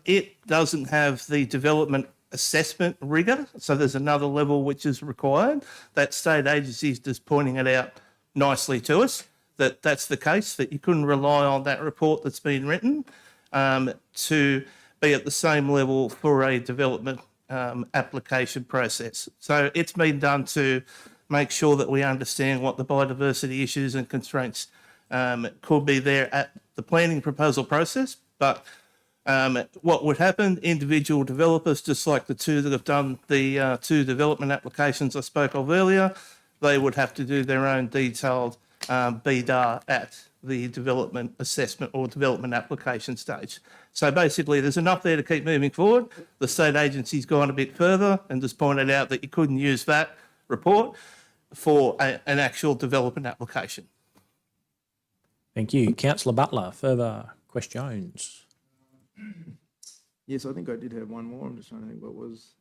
It doesn't have the development assessment rigor, so there's another level which is required. That state agency is just pointing it out nicely to us, that that's the case, that you couldn't rely on that report that's been written to be at the same level for a development application process. So it's been done to make sure that we understand what the biodiversity issues and constraints could be there at the planning proposal process. But what would happen, individual developers, just like the two that have done the two development applications I spoke of earlier, they would have to do their own detailed BDAR at the development assessment or development application stage. So basically, there's enough there to keep moving forward. The state agency's gone a bit further and just pointed out that you couldn't use that report for an actual development application. Thank you. Councillor Butler, further questions? Yes, I think I did have one more. I'm just trying to think what was.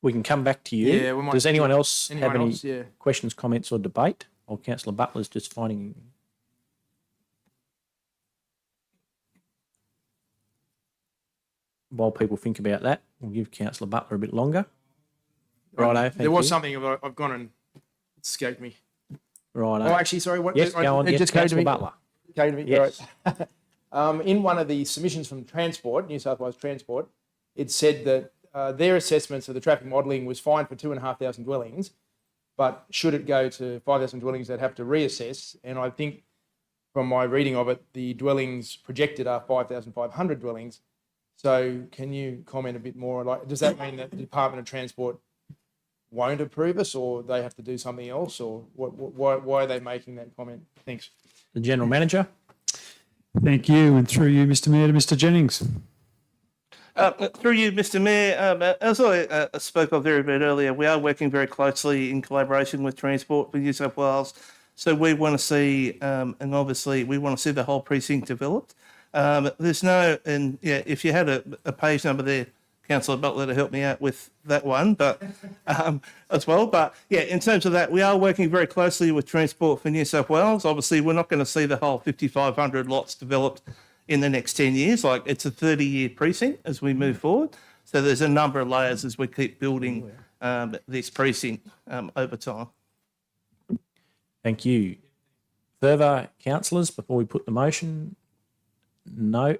We can come back to you. Yeah, we might- Does anyone else have anyone any else? Yeah. questions, comments or debate? Or Councillor Butler's just finding... While people think about that, we'll give Councillor Butler a bit longer. Righto, thank There was you. something I've gone and it escaped me. Righto. Oh, actually, sorry. What? Yes, go on. It Yes, just came to Councillor me. Butler. Came to me. Yes. Right. In one of the submissions from Transport, New South Wales Transport, it said that their assessments of the traffic modelling was fine for 2,500 dwellings, but should it go to 5,000 dwellings, they'd have to reassess. And I think from my reading of it, the dwellings projected are 5,500 dwellings. So can you comment a bit more? Like, does that mean that the Department of Transport won't approve us, or they have to do something else, or why are they making that comment? Thanks. The General Manager. Thank you, and through you, Mr Mayor, to Mr Jennings. Through you, Mr Mayor, as I spoke of very bit earlier, we are working very closely in collaboration with Transport for New South Wales. So we want to see, and obviously we want to see the whole precinct developed. There's no, and yeah, if you had a page number there, Councillor Butler, to help me out with that one, but as well. But yeah, in terms of that, we are working very closely with Transport for New South Wales. Obviously, we're not going to see the whole 5,500 lots developed in the next 10 years. Like, it's a 30-year precinct as we move forward. So there's a number of layers as we keep building this precinct over time. Thank you. Further councillors before we put the motion? No.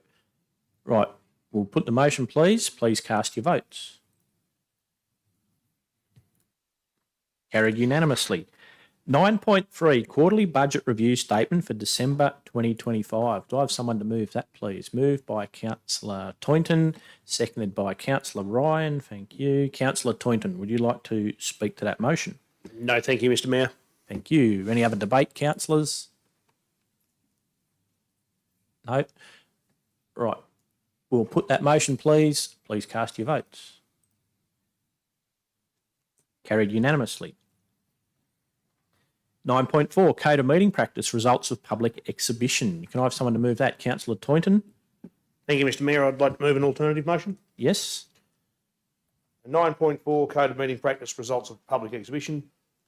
Right. We'll put the motion, please. Please cast your votes. Carried unanimously. 9.3 Quarterly Budget Review Statement for December 2025. Do I have someone to move that, please? Moved by Councillor Toynton, seconded by Councillor Ryan. Thank you. Councillor Toynton, would you like to speak to that motion? No, thank you, Mr Mayor. Thank you. Any other debate, councillors? No? Right. We'll put that motion, please. Please cast your votes. Carried unanimously. 9.4 Code of Meeting Practice Results of Public Exhibition. Can I have someone to move that? Councillor Toynton? Thank you, Mr Mayor. I'd like to move an alternative motion. Yes. 9.4 Code of Meeting Practice Results of Public Exhibition.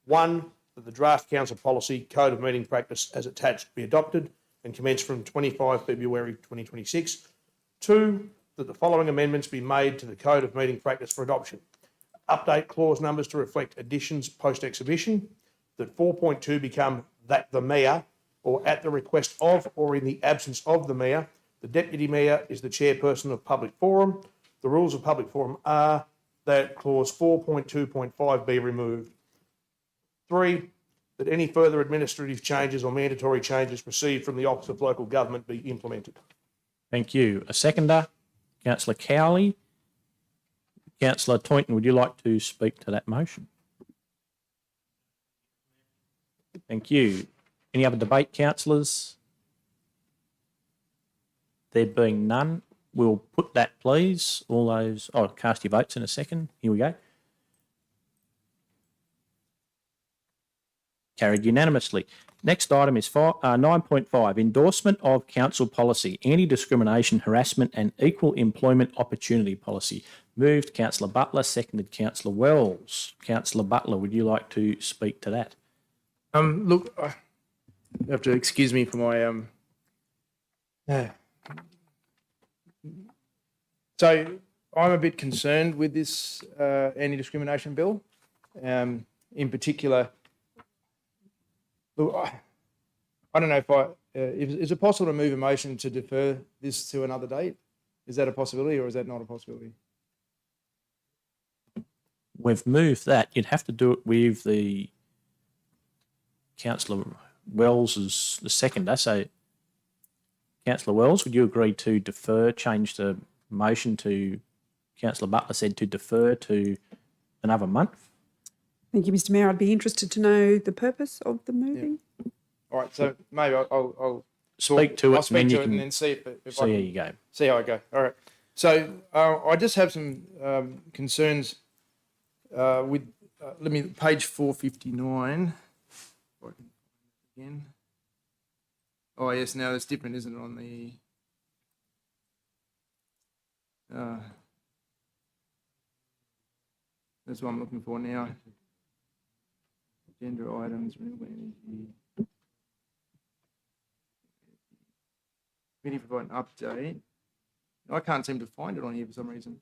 1, that the draft council policy Code of Meeting Practice as attached be adopted and commence from 25 February 2026. 2, that the following amendments be made to the Code of Meeting Practice for adoption. Update clause numbers to reflect additions post-exhibition. That 4.2 become that the Mayor, or at the request of or in the absence of the Mayor, the Deputy Mayor is the chairperson of public forum. The rules of public forum are that clause 4.2.5 be removed. 3, that any further administrative changes or mandatory changes received from the Office of Local Government be implemented. Thank you. A seconder? Councillor Cowley? Councillor Toynton, would you like to speak to that motion? Thank you. Any other debate, councillors? There being none, we'll put that, please. All those, cast your votes in a second. Here we go. Carried unanimously. Next item is 9.5, endorsement of council policy, anti-discrimination, harassment and equal employment opportunity policy. Moved Councillor Butler, seconded Councillor Wells. Councillor Butler, would you like to speak to that? Look, you have to excuse me for my So I'm a bit concerned with this anti-discrimination bill. In particular, look, I don't know if is it possible to move a motion to defer this to another date? Is that a possibility, or is that not a possibility? We've moved that. You'd have to do it with the Councillor Wells as the seconder. So, Councillor Wells, would you agree to defer, change the motion to, Councillor Butler said to defer to another month? Thank you, Mr. Mayor. I'd be interested to know the purpose of the moving. All right, so maybe I'll Speak to it, I'll and speak then to you it and can then see if see how you go. see how I go. All right. So I just have some concerns with. Let me page 459. Again. Oh yes, now it's different, isn't it? On the. That's what I'm looking for now. Agenda items. Committee provide an update. I can't seem to find it on here for some reason.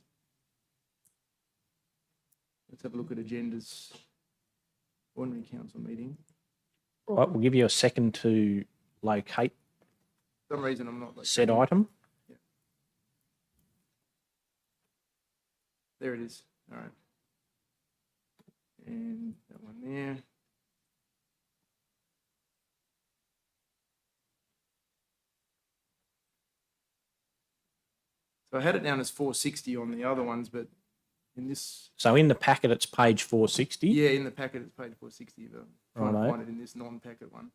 Let's have a look at agendas. Ordinary council meeting. All right, we'll give you a second to locate For some reason I'm not. said item. There it is. All right. And that one there. So I had it down as 460 on the other ones, but in this, So in the packet, it's page 460. yeah, in the packet it's page 460, but I'm trying to Righto. find it in this non-packet one.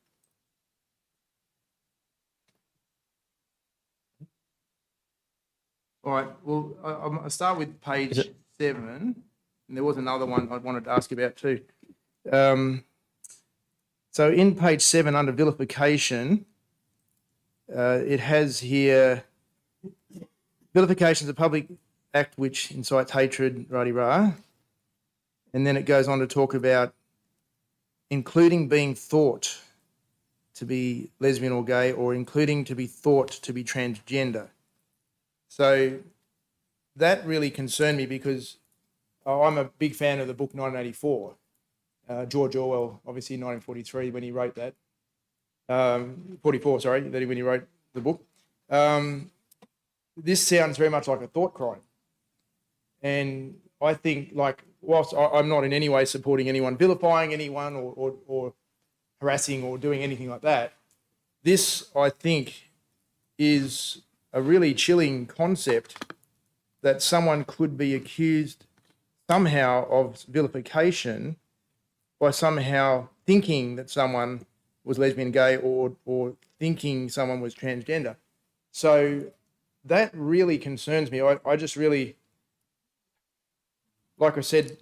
All right, well, I'll start with page 7, and there was another one I wanted to ask you about too. So in page 7, under vilification, it has here, vilification is a public act which incites hatred, rah-de-rah. And then it goes on to talk about including being thought to be lesbian or gay, or including to be thought to be transgender. So that really concerned me because I'm a big fan of the book 1984. George Orwell, obviously 1943 when he wrote that. 44, sorry, when he wrote the book. This sounds very much like a thought crime. And I think, like, whilst I'm not in any way supporting anyone vilifying anyone or harassing or doing anything like that, this, I think, is a really chilling concept that someone could be accused somehow of vilification by somehow thinking that someone was lesbian, gay, or thinking someone was transgender. So that really concerns me. I just really, like I said,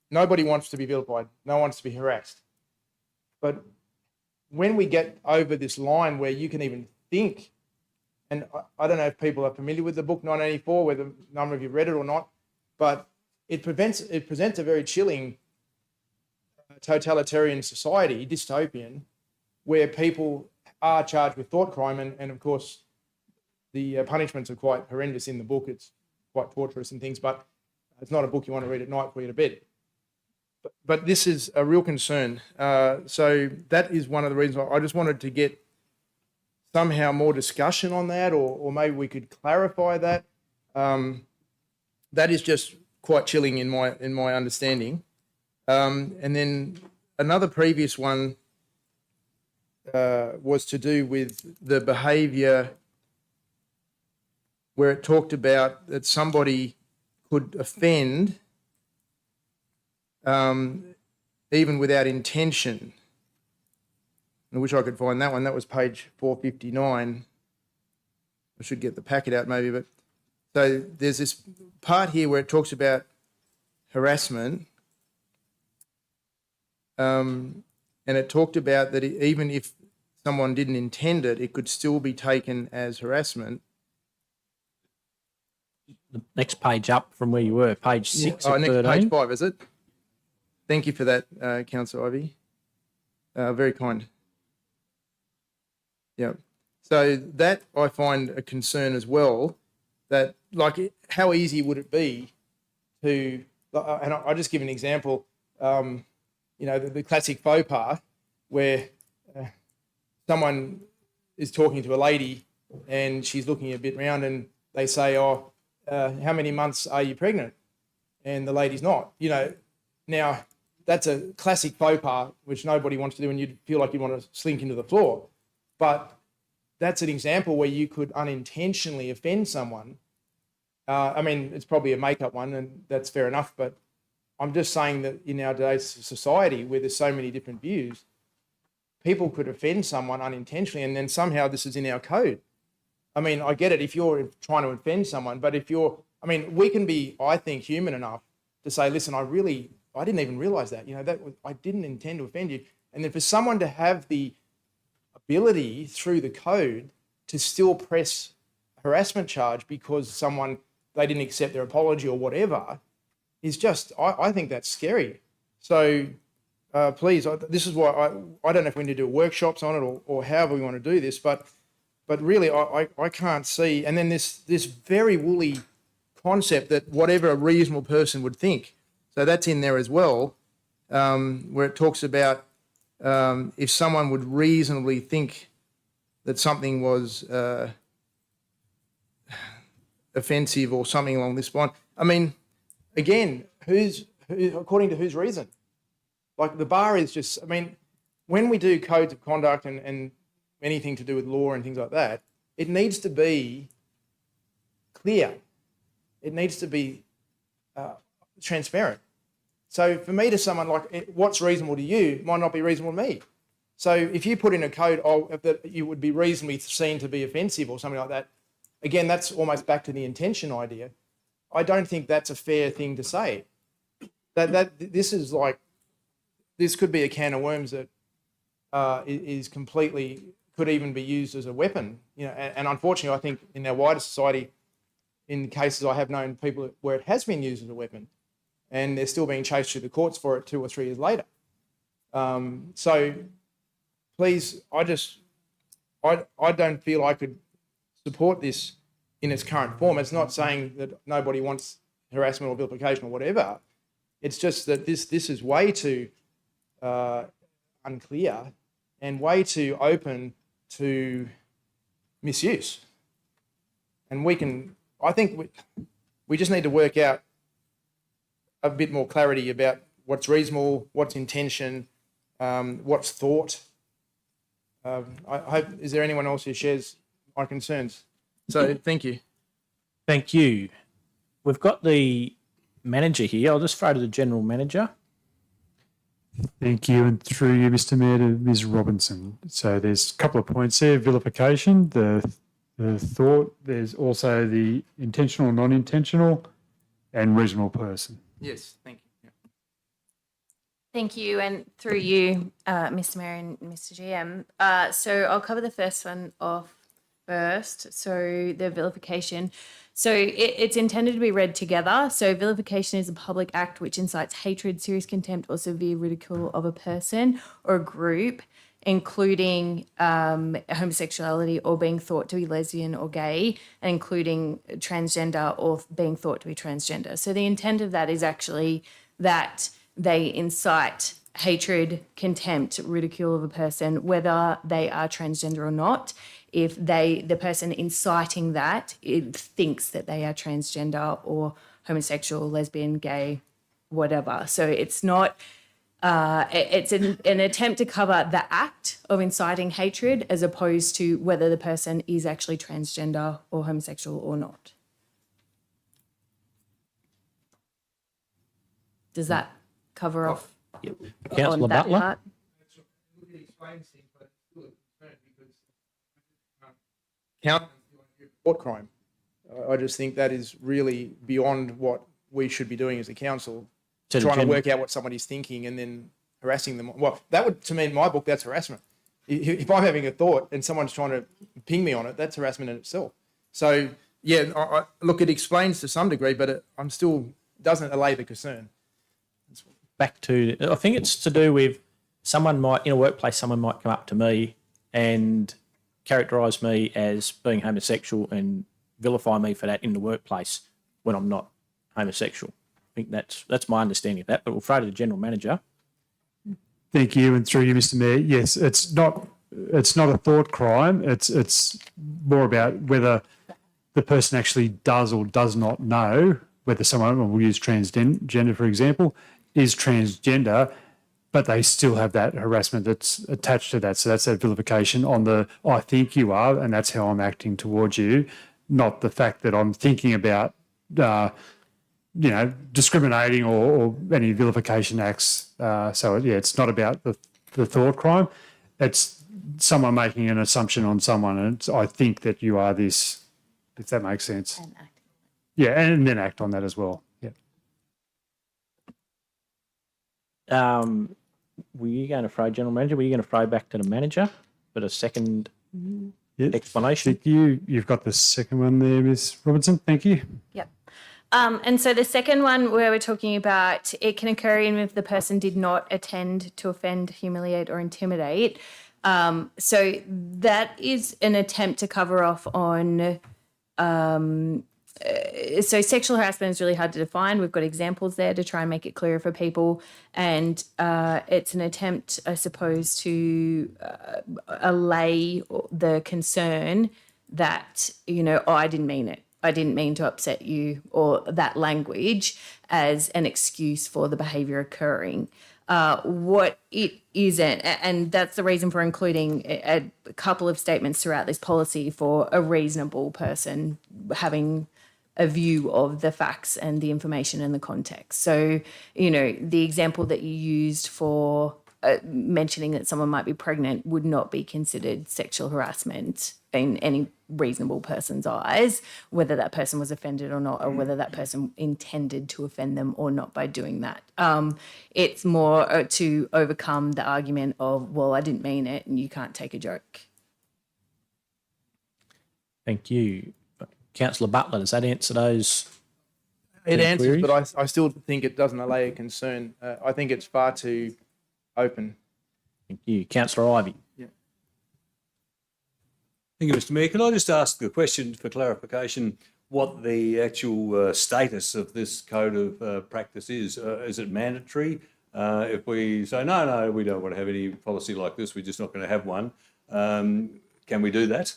nobody wants to be vilified. No one wants to be harassed. But when we get over this line where you can even think, and I don't know if people are familiar with the book 1984, whether a number of you read it or not, but it presents a very chilling totalitarian society, dystopian, where people are charged with thought crime, and of course the punishments are quite horrendous in the book. It's quite torturous and things, but it's not a book you want to read at night before you go to bed. But this is a real concern. So that is one of the reasons I just wanted to get somehow more discussion on that, or maybe we could clarify that. That is just quite chilling in my understanding. And then another previous one was to do with the behaviour where it talked about that somebody could offend even without intention. I wish I could find that one. That was page 459. I should get the packet out maybe, but so there's this part here where it talks about harassment. and it talked about that even if someone didn't intend it, it could still be taken as harassment. The next page up from where you were, page 6 of Next 13. page 5, is it? Thank you for that, Councillor Ivey. Very kind. Yeah. So that I find a concern as well, that like how easy would it be to, and I'll just give an example, the classic faux pas where someone is talking to a lady and she's looking a bit round and they say, how many months are you pregnant? And the lady's not, Now, that's a classic faux pas, which nobody wants to do, and you'd feel like you want to slink into the floor. But that's an example where you could unintentionally offend someone. It's probably a make-up one, and that's fair enough, but I'm just saying that in our today's society, where there's so many different views, people could offend someone unintentionally, and then somehow this is in our code. I get it if you're trying to offend someone, but if we can be, I think, human enough to say, listen, I didn't even realise that, I didn't intend to offend you. And then for someone to have the ability through the code to still press a harassment charge because they didn't accept their apology or whatever is just, I think that's scary. So please, this is why I don't know if we need to do workshops on it or however we want to do this, but really I can't see. And then this very woolly concept that whatever a reasonable person would think. So that's in there as well, where it talks about if someone would reasonably think that something was offensive or something along this line. Again, according to whose reason? Like the bar is just, when we do codes of conduct and anything to do with law and things like that, it needs to be clear. It needs to be transparent. So for me to someone like what's reasonable to you might not be reasonable to me. So if you put in a code that you would be reasonably seen to be offensive or something like that, again, that's almost back to the intention idea. I don't think that's a fair thing to say. This is like, this could be a can of worms that is completely, could even be used as a weapon. And unfortunately, I think in our wider society, in cases I have known people where it has been used as a weapon and they're still being chased through the courts for it 2 or 3 years later. So please, I don't feel I could support this in its current form. It's not saying that nobody wants harassment or vilification or whatever. It's just that this is way too unclear and way too open to misuse. And I think we just need to work out a bit more clarity about what's reasonable, what's intention, what's thought. I hope, is there anyone else who shares my concerns? So thank you. Thank you. We've got the manager here. I'll just throw to the general manager. Thank you, and through you, Mr. Mayor, to Ms. Robinson. So there's a couple of points there: vilification, the thought. There's also the intentional, non-intentional, and reasonable person. Yes, thank you. Yeah. Thank you, and through you, Mr. Mayor and Mr. GM. So I'll cover the first one off first. So the vilification. So it's intended to be read together. So vilification is a public act which incites hatred, serious contempt, or severe ridicule of a person or a group, including homosexuality or being thought to be lesbian or gay, and including transgender or being thought to be transgender. So the intent of that is actually that they incite hatred, contempt, ridicule of a person, whether they are transgender or not. If the person inciting that thinks that they are transgender or homosexual, lesbian, gay, whatever. So it's not, it's an attempt to cover the act of inciting hatred as opposed to whether the person is actually transgender or homosexual or not. Does that cover off? Yep. on Councillor that Butler. part? Court crime. I just think that is really beyond what we should be doing as a council, So the trying to general- work out what somebody's thinking and then harassing them. Well, that would, to me, in my book, that's harassment. If I'm having a thought and someone's trying to ping me on it, that's harassment in itself. So, yeah, look, it explains to some degree, but I'm still doesn't allay the concern. Back to, I think it's to do with someone might, in a workplace, someone might come up to me and characterise me as being homosexual and vilify me for that in the workplace when I'm not homosexual. I think that's my understanding of that, but we'll throw to the General Manager. Thank you, and through you, Mr. Mayor. Yes, it's not a thought crime. It's more about whether the person actually does or does not know whether someone, we'll use transgender for example, is transgender, but they still have that harassment that's attached to that. So that's that vilification on the I think you are, and that's how I'm acting towards you, not the fact that I'm thinking about discriminating or any vilification acts. So, yeah, it's not about the thought crime. It's someone making an assumption on someone, and I think that you are this, if that makes sense. Yeah, and then act on that as well. Yeah. Were you going to throw General Manager? Were you going to throw back to the Manager for the second explanation? Thank you. You've got the second one there, Ms. Robertson. Thank you. Yep. And so the second one where we're talking about it can occur even if the person did not attend to offend, humiliate or intimidate. So that is an attempt to cover off on so sexual harassment is really hard to define. We've got examples there to try and make it clearer for people. And it's an attempt, I suppose, to allay the concern that, I didn't mean it. I didn't mean to upset you, or that language as an excuse for the behaviour occurring. What it isn't, and that's the reason for including a couple of statements throughout this policy for a reasonable person having a view of the facts and the information and the context. So, the example that you used for mentioning that someone might be pregnant would not be considered sexual harassment in any reasonable person's eyes, whether that person was offended or not, or whether that person intended to offend them or not by doing that. It's more to overcome the argument of, well, I didn't mean it and you can't take a joke. Thank you. Councillor Butler, does that answer those? It answers, queries? but I still think it doesn't allay a concern. I think it's far too open. Thank you. Councillor Ivey. Thank you, Mr. Mayor. Can I just ask a question for clarification, what the actual status of this code of practice is? Is it mandatory? If we say, no, we don't want to have any policy like this, we're just not going to have one, can we do that?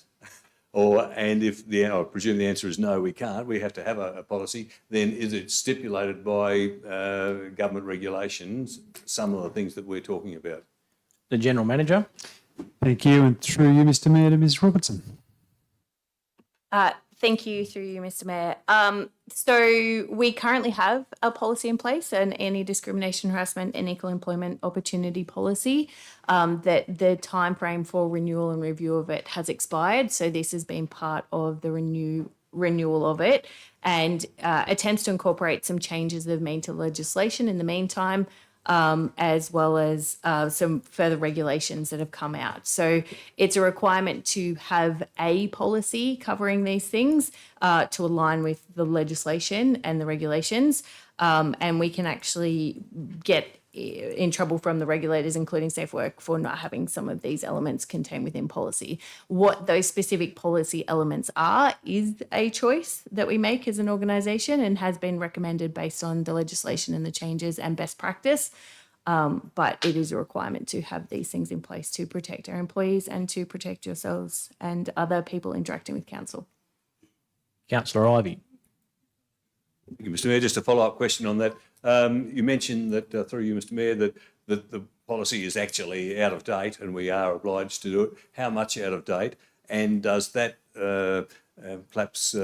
And if I presume the answer is no, we can't, we have to have a policy, then is it stipulated by government regulations, some of the things that we're talking about? The General Manager. Thank you, and through you, Mr. Mayor, to Ms. Robertson. Thank you, through you, Mr. Mayor. So we currently have a policy in place, an anti-discrimination, harassment and equal employment opportunity policy, that the timeframe for renewal and review of it has expired. So this has been part of the renewal of it, and attempts to incorporate some changes that have made to legislation in the meantime, as well as some further regulations that have come out. So it's a requirement to have a policy covering these things to align with the legislation and the regulations. And we can actually get in trouble from the regulators, including Safe Work, for not having some of these elements contained within policy. What those specific policy elements are is a choice that we make as an organisation and has been recommended based on the legislation and the changes and best practice. But it is a requirement to have these things in place to protect our employees and to protect yourselves and other people interacting with council. Councillor Ivey. Thank you, Mr. Mayor. Just a follow-up question on that. You mentioned that, through you, Mr. Mayor, that the policy is actually out of date and we are obliged to do it. How much out of date? And does that perhaps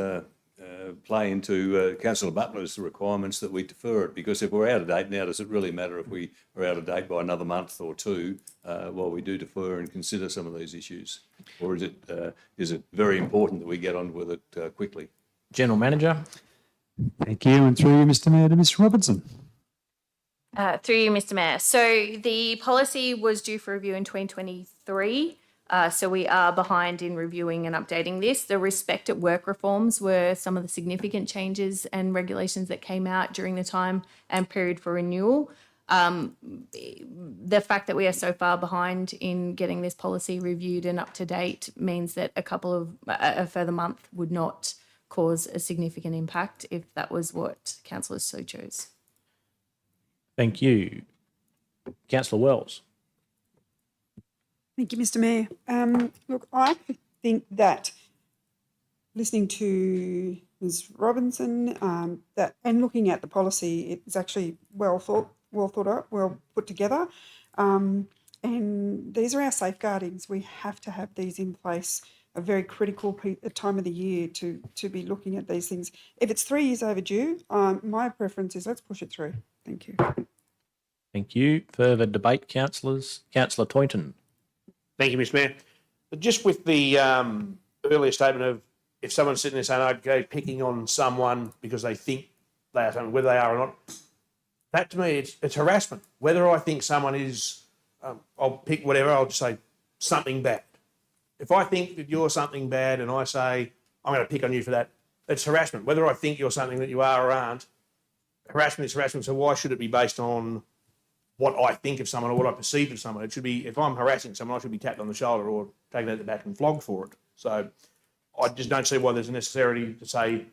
play into Councillor Butler's requirements that we defer it? Because if we're out of date now, does it really matter if we are out of date by another month or two while we do defer and consider some of these issues? Or is it very important that we get on with it quickly? General Manager. Thank you, and through you, Mr. Mayor, to Ms. Robertson. Through you, Mr. Mayor. So the policy was due for review in 2023. So we are behind in reviewing and updating this. The Respect at Work reforms were some of the significant changes and regulations that came out during the time and period for renewal. The fact that we are so far behind in getting this policy reviewed and up to date means that a further month would not cause a significant impact if that was what councillors so chose. Thank you. Councillor Wells. Thank you, Mr. Mayor. Look, I think that listening to Ms. Robinson, that and looking at the policy, it's actually well thought out, well put together. And these are our safeguardings. We have to have these in place. A very critical time of the year to be looking at these things. If it's 3 years overdue, my preference is let's push it through. Thank you. Thank you. Further debate, councillors. Councillor Toynton. Thank you, Mr. Mayor. Just with the earlier statement of if someone's sitting there saying, I'd go picking on someone because they think they are something, whether they are or not, that to me, it's harassment. Whether I think someone is, I'll pick whatever, I'll just say something bad. If I think that you're something bad and I say, I'm going to pick on you for that, it's harassment. Whether I think you're something that you are or aren't, harassment is harassment. So why should it be based on what I think of someone or what I perceive of someone? It should be, if I'm harassing someone, I should be tapped on the shoulder or taken out the back and flogged for it. So I just don't see why there's a necessity to say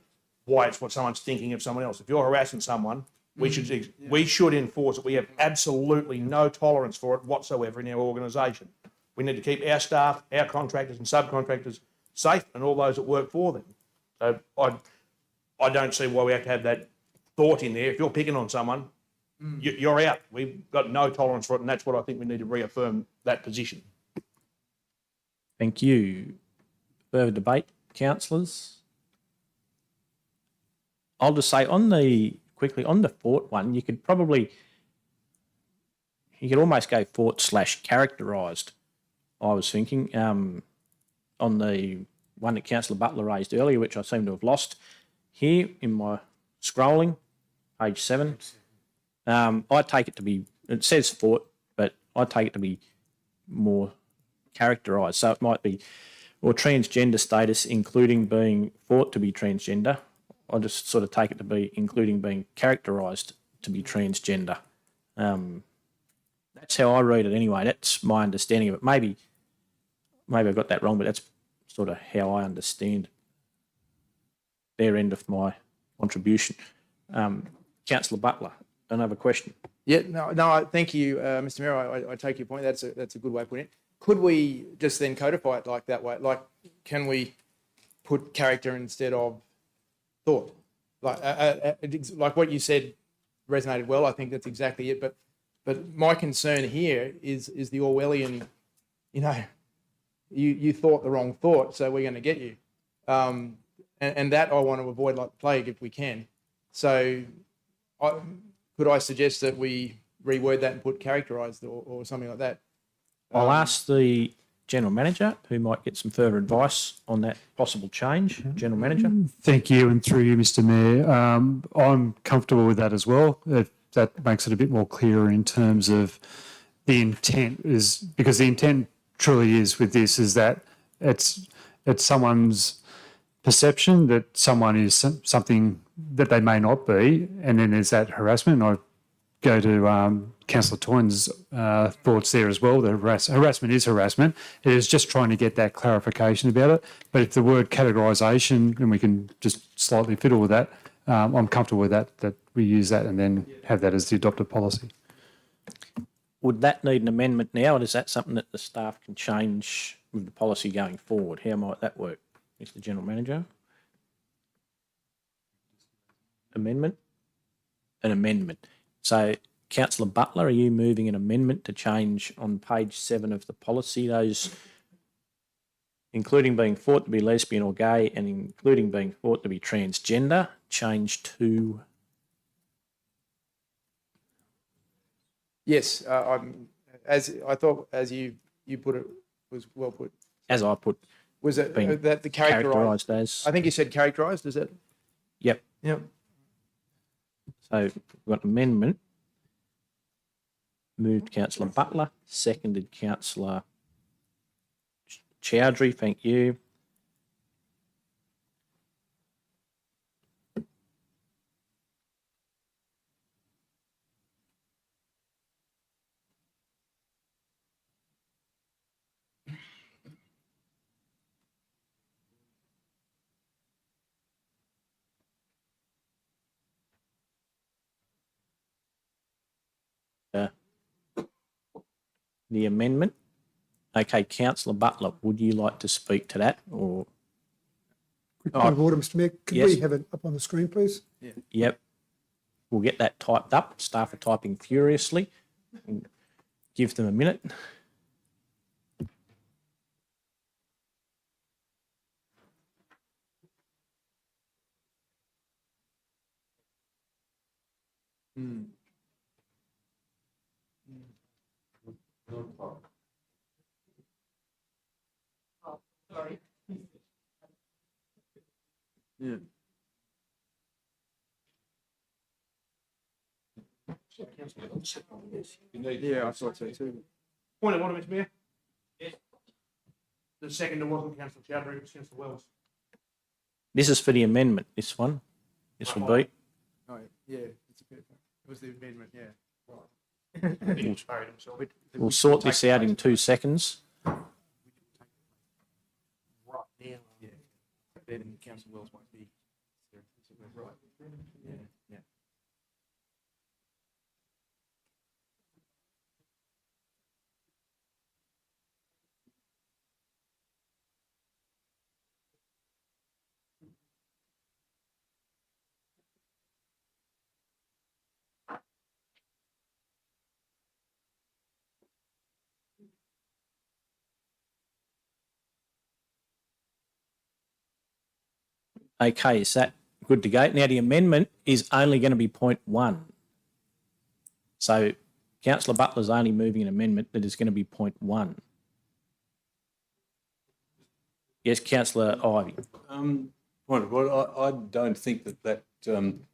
why it's what someone's thinking of someone else. If you're harassing someone, we should enforce it. We have absolutely no tolerance for it whatsoever in our organisation. We need to keep our staff, our contractors and subcontractors safe and all those that work for them. So I don't see why we have to have that thought in there. If you're picking on someone, you're out. We've got no tolerance for it, and that's what I think we need to reaffirm that position. Thank you. Further debate, councillors. I'll just say on the Fort one, you could almost go Fort/characterised. I was thinking on the one that Councillor Butler raised earlier, which I seem to have lost here in my scrolling, page 7. I take it to be, it says Fort, but I take it to be more characterised. So it might be, or transgender status, including being thought to be transgender. I just sort of take it to be including being characterised to be transgender. That's how I read it anyway. That's my understanding of it. Maybe I've got that wrong, but that's sort of how I understand their end of my contribution. Councillor Butler, another question. Yeah, no. Thank you, Mr. Mayor. I take your point. That's a good way of putting it. Could we just then codify it like that way? Like, can we put character instead of thought? Like what you said resonated well. I think that's exactly it. But my concern here is the Orwellian. You thought the wrong thought, so we're going to get you. And that I want to avoid like the plague if we can. So could I suggest that we reword that and put characterised or something like that? I'll ask the General Manager, who might get some further advice on that possible change. General Manager. Thank you, and through you, Mr. Mayor. I'm comfortable with that as well. That makes it a bit more clear in terms of the intent, is because the intent truly is with this is that it's someone's perception that someone is something that they may not be, and then there's that harassment. I go to Councillor Toyn's thoughts there as well. The harassment is harassment. It is just trying to get that clarification about it. But if the word categorisation, and we can just slightly fiddle with that, I'm comfortable with that we use that and then have that as the adopted policy. Would that need an amendment now, or is that something that the staff can change with the policy going forward? How might that work, Mr. General Manager? Amendment? An amendment. So, Councillor Butler, are you moving an amendment to change on page 7 of the policy, those including being thought to be lesbian or gay and including being thought to be transgender, change to? Yes, as I thought, as you put it, was well put. As I put. Was it that the characterised as? I think you said characterised. Is it? Yep. Yep. So we've got amendment. Moved Councillor Butler, seconded Councillor Chowdhury. Thank you. The amendment. Okay, Councillor Butler, would you like to speak to that? Or Quick point of order, Mr Mayor. Could Yes. we have it up on the screen, please? yep, we'll get that typed up. Staff are typing furiously. Give them a minute. Yeah, I thought so too. Point of order, Mr Mayor. Yes. The seconder wasn't Councillor Chowdhury, it was Councillor Wells. This is for the amendment, this one. This will be. Oh, yeah, it's a bit, it was the amendment, yeah. He expired himself. We'll sort this out in 2 seconds. Right now. Yeah. Then Councillor Wells might be. Right. Yeah, yeah. Okay, is that good to go? Now, the amendment is only going to be point 1. So Councillor Butler's only moving an amendment that is going to be point 1. Yes, Councillor Ivey. Well, I don't think that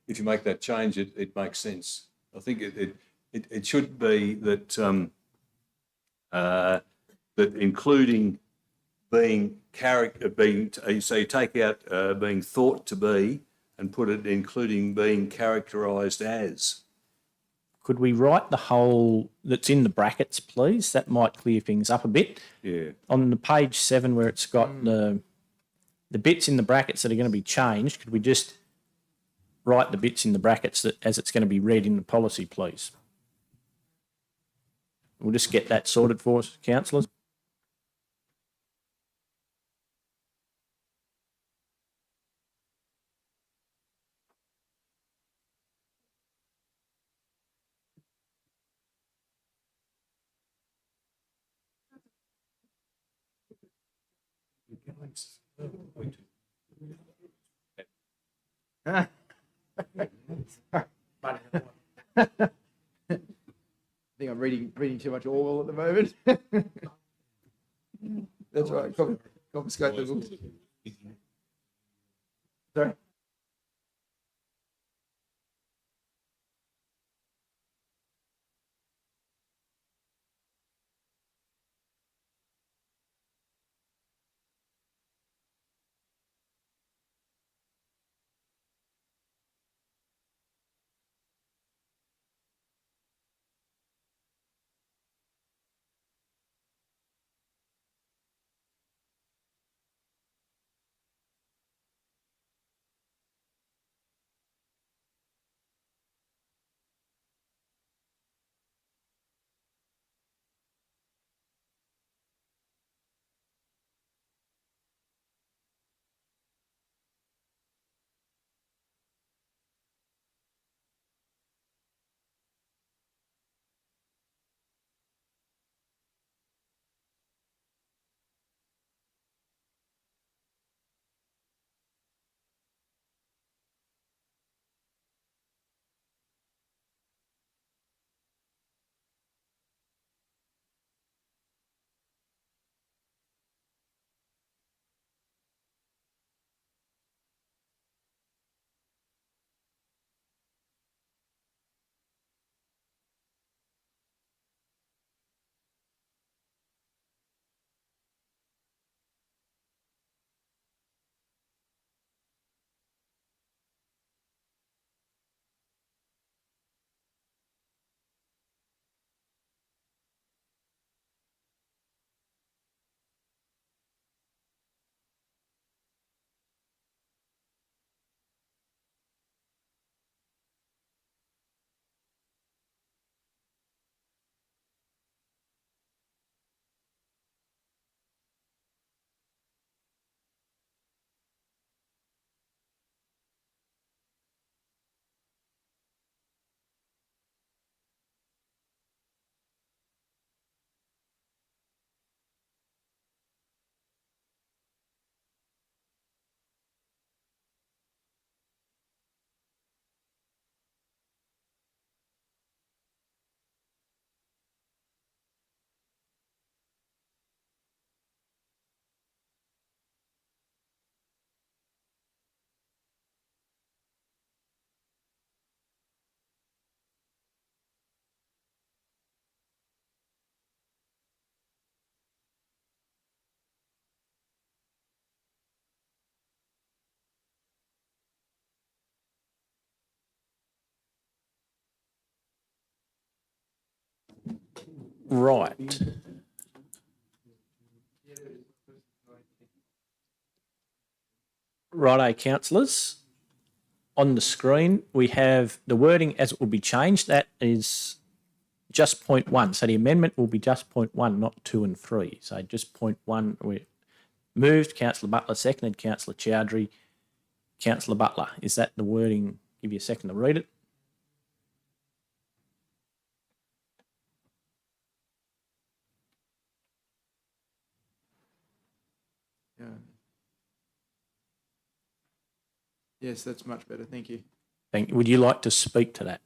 if you make that change, it makes sense. I think it should be that that including being so you take out being thought to be and put it including being characterised as. Could we write the whole that's in the brackets, please? That might clear things up a bit. Yeah. On the page 7 where it's got the bits in the brackets that are going to be changed, could we just write the bits in the brackets that as it's going to be read in the policy, please? We'll just get that sorted for us, councillors. I think I'm reading too much Orwell at the moment. That's right. Confiscate the books. Sorry. Right. Righto, councillors. On the screen, we have the wording as it will be changed. That is just point one. So the amendment will be just point one, not 2 and 3. So just point one. We moved. Councillor Butler seconded. Councillor Chowdhury. Councillor Butler. Is that the wording? Give you a second to read it. Yeah. Yes, that's much better. Thank you. Would you like to speak to that?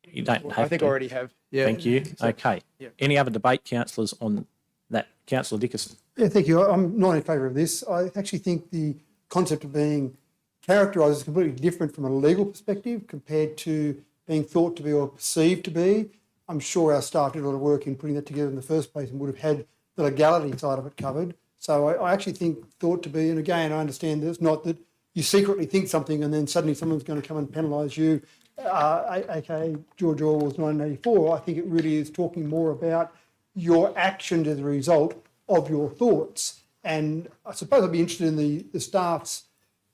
You don't have to. I think I already have. Yeah. Thank you. So- Okay. Yeah. Any other debate, councillors, on that? Councillor Dickerson. Yeah, thank you. I'm not in favour of this. I actually think the concept of being characterised is completely different from a legal perspective compared to being thought to be or perceived to be. I'm sure our staff did a lot of work in putting that together in the first place and would have had the legality side of it covered. So I actually think thought to be, and again, I understand that it's not that you secretly think something and then suddenly someone's going to come and penalise you, aka George Orwell's 1984. I think it really is talking more about your action as a result of your thoughts. And I suppose I'd be interested in the staff's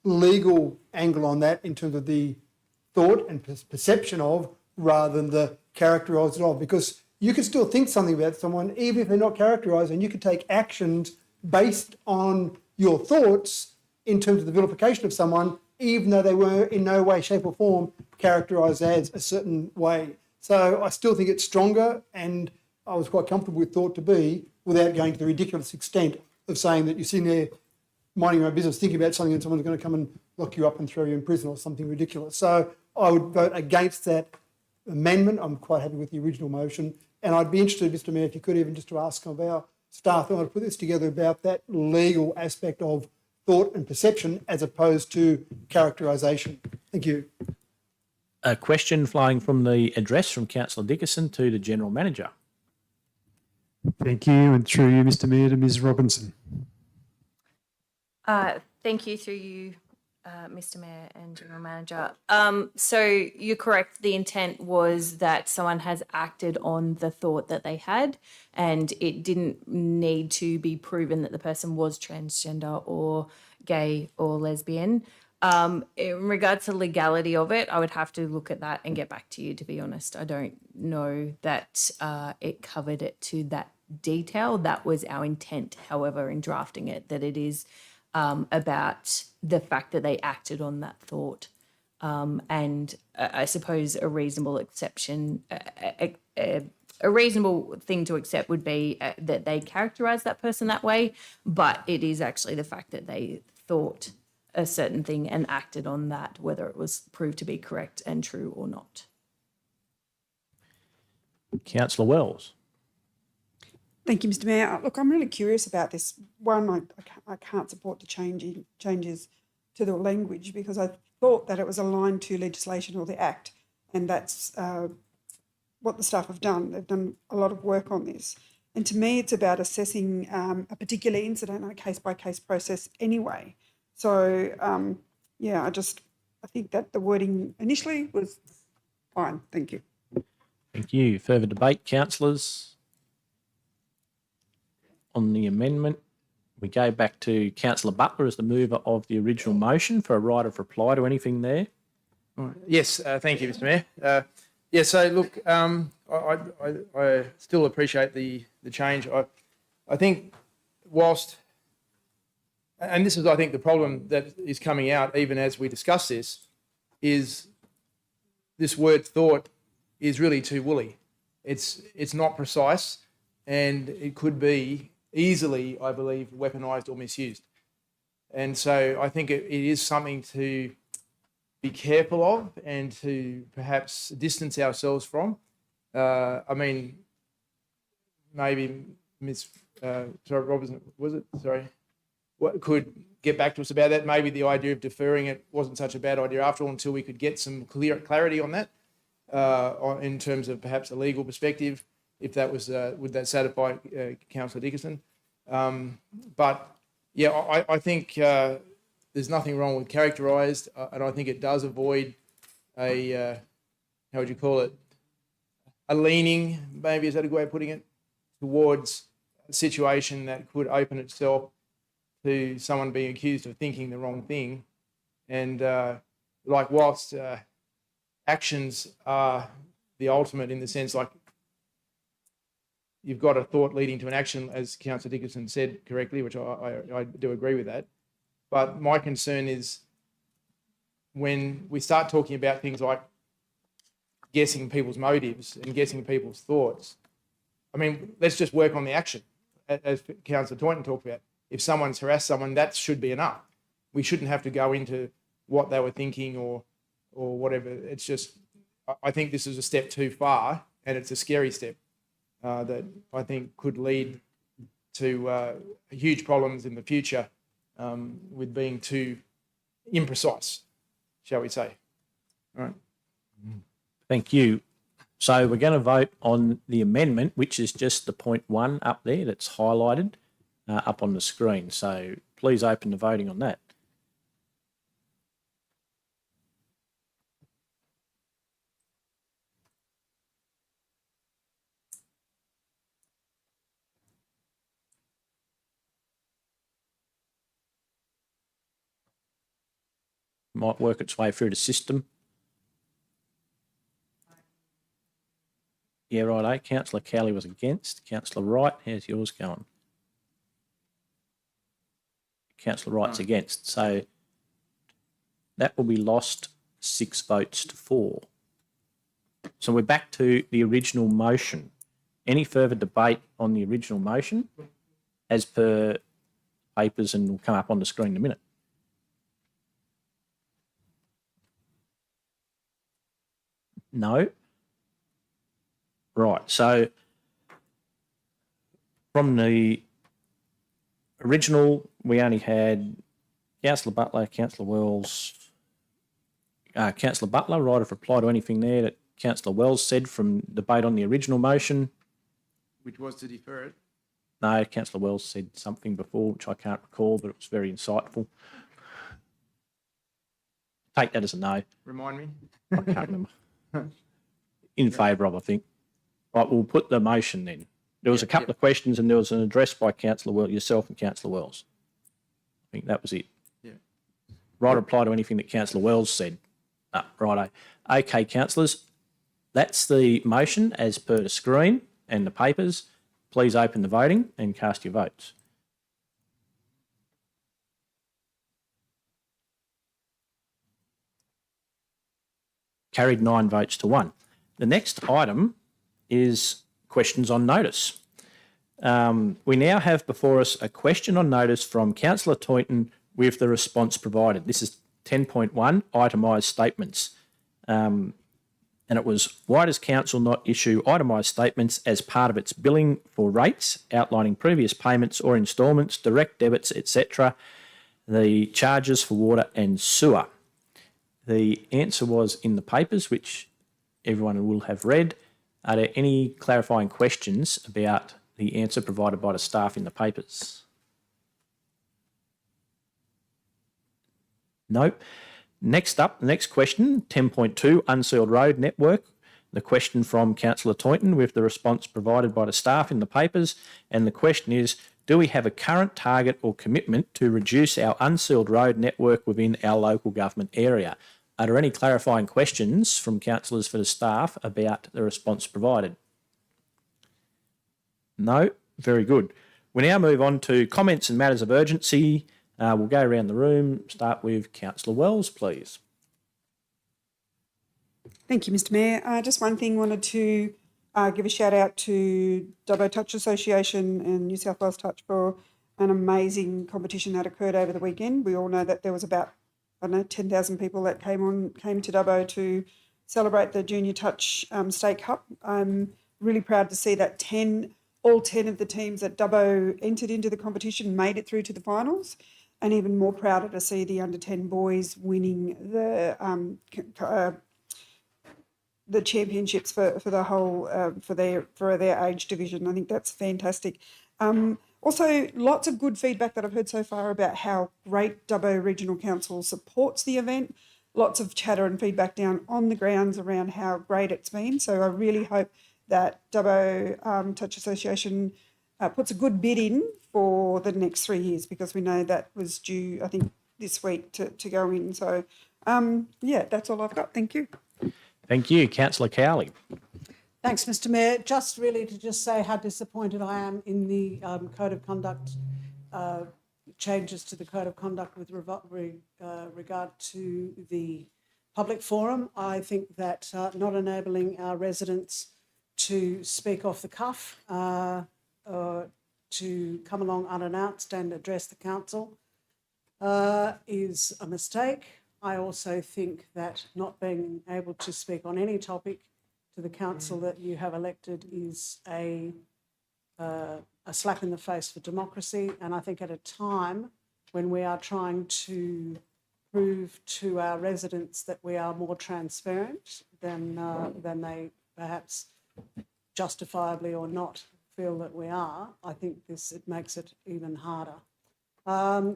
legal angle on that in terms of the thought and perception of rather than the characterised of, because you can still think something about someone even if they're not characterised, and you could take actions based on your thoughts in terms of the vilification of someone, even though they were in no way, shape or form characterised as a certain way. So I still think it's stronger, and I was quite comfortable with thought to be without going to the ridiculous extent of saying that you're sitting there minding your own business, thinking about something and someone's going to come and lock you up and throw you in prison or something ridiculous. So I would vote against that amendment. I'm quite happy with the original motion. And I'd be interested, Mr Mayor, if you could even just to ask some of our staff who want to put this together about that legal aspect of thought and perception as opposed to characterisation. Thank you. A question flowing from the address from Councillor Dickerson to the General Manager. Thank you, and through you, Mr Mayor, to Ms Robinson. Thank you, through you, Mr Mayor and General Manager. So you're correct. The intent was that someone has acted on the thought that they had, and it didn't need to be proven that the person was transgender or gay or lesbian. In regards to legality of it, I would have to look at that and get back to you, to be honest. I don't know that it covered it to that detail. That was our intent, however, in drafting it, that it is about the fact that they acted on that thought. And I suppose a reasonable exception, a reasonable thing to accept would be that they characterise that person that way, but it is actually the fact that they thought a certain thing and acted on that, whether it was proved to be correct and true or not. Councillor Wells. Thank you, Mr Mayor. Look, I'm really curious about this. One, I can't support the changes to the language because I thought that it was aligned to legislation or the Act, and that's what the staff have done. They've done a lot of work on this. And to me, it's about assessing a particular incident on a case-by-case process anyway. So, yeah, I think that the wording initially was fine. Thank you. Thank you. Further debate, councillors? On the amendment, we go back to Councillor Butler as the mover of the original motion for a right of reply to anything there. All right. Yes, thank you, Mr Mayor. Yeah, so look, I still appreciate the change. I think whilst, and this is, I think, the problem that is coming out even as we discuss this, is this word thought is really too woolly. It's not precise, and it could be easily, I believe, weaponised or misused. And so I think it is something to be careful of and to perhaps distance ourselves from. I mean, maybe Ms. Robinson, was it? Sorry. What could get back to us about that? Maybe the idea of deferring it wasn't such a bad idea after all, until we could get some clarity on that, in terms of perhaps a legal perspective, if that was, would that satisfy Councillor Dickerson? But yeah, I think there's nothing wrong with characterised, and I think it does avoid a, how would you call it? a leaning, maybe is that a good way of putting it, towards a situation that could open itself to someone being accused of thinking the wrong thing. And like whilst actions are the ultimate in the sense like you've got a thought leading to an action, as Councillor Dickinson said correctly, which I do agree with that. But my concern is when we start talking about things like guessing people's motives and guessing people's thoughts, I mean, let's just work on the action. As Councillor Toynton talked about, if someone's harassed someone, that should be enough. We shouldn't have to go into what they were thinking or whatever. It's just, I think this is a step too far, and it's a scary step that I think could lead to huge problems in the future with being too imprecise, shall we say. All right. Thank you. So we're going to vote on the amendment, which is just the point 1 up there that's highlighted up on the screen. So please open the voting on that. Might work its way through the system. Yeah, righto. Councillor Cowley was against. Councillor Wright, how's yours going? Councillor Wright's against. So that will be lost 6 votes to 4. So we're back to the original motion. Any further debate on the original motion as per papers and will come up on the screen in a minute? No. Right, so from the original, we only had Councillor Butler, Councillor Wells, Councillor Butler, right of reply to anything there that Councillor Wells said from debate on the original motion. Which was to defer it. No, Councillor Wells said something before, which I can't recall, but it was very insightful. Take that as a no. Remind me. I can't remember. In favour of, I think. Right, we'll put the motion then. There was a couple of questions and there was an address by Councillor Wells, yourself and Councillor Wells. I think that was it. Yeah. Right, reply to anything that Councillor Wells said. Righto. Okay, councillors, that's the motion as per the screen and the papers. Please open the voting and cast your votes. Carried 9 votes to 1. The next item is questions on notice. We now have before us a question on notice from Councillor Toynton with the response provided. This is 10.1, itemised statements. And it was, why does council not issue itemised statements as part of its billing for rates, outlining previous payments or instalments, direct debits, etc., the charges for water and sewer? The answer was in the papers, which everyone will have read. Are there any clarifying questions about the answer provided by the staff in the papers? No. Next up, the next question, 10.2, unsealed road network. The question from Councillor Toynton with the response provided by the staff in the papers. And the question is, do we have a current target or commitment to reduce our unsealed road network within our local government area? Are there any clarifying questions from councillors for the staff about the response provided? No? Very good. We now move on to comments and matters of urgency. We'll go around the room. Start with Councillor Wells, please. Thank you, Mr Mayor. Just one thing, wanted to give a shout out to Dubbo Touch Association and New South Wales Touch for an amazing competition that occurred over the weekend. We all know that there was about 10,000 people that came to Dubbo to celebrate the Junior Touch State Cup. I'm really proud to see that all 10 of the teams that Dubbo entered into the competition made it through to the finals, and even more prouder to see the under 10 boys winning the championships for the whole for their age division. I think that's fantastic. Also, lots of good feedback that I've heard so far about how great Dubbo Regional Council supports the event. Lots of chatter and feedback down on the grounds around how great it's been. So I really hope that Dubbo Touch Association puts a good bid in for the next 3 years, because we know that was due, I think, this week to go in. So, yeah, that's all I've got. Thank you. Thank you. Councillor Cowley. Thanks, Mr Mayor. Just really to just say how disappointed I am in the Code of Conduct, changes to the Code of Conduct with regard to the public forum. I think that not enabling our residents to speak off the cuff, or to come along unannounced and address the council is a mistake. I also think that not being able to speak on any topic to the council that you have elected is a slap in the face for democracy. And I think at a time when we are trying to prove to our residents that we are more transparent than they perhaps justifiably or not feel that we are, I think it makes it even harder.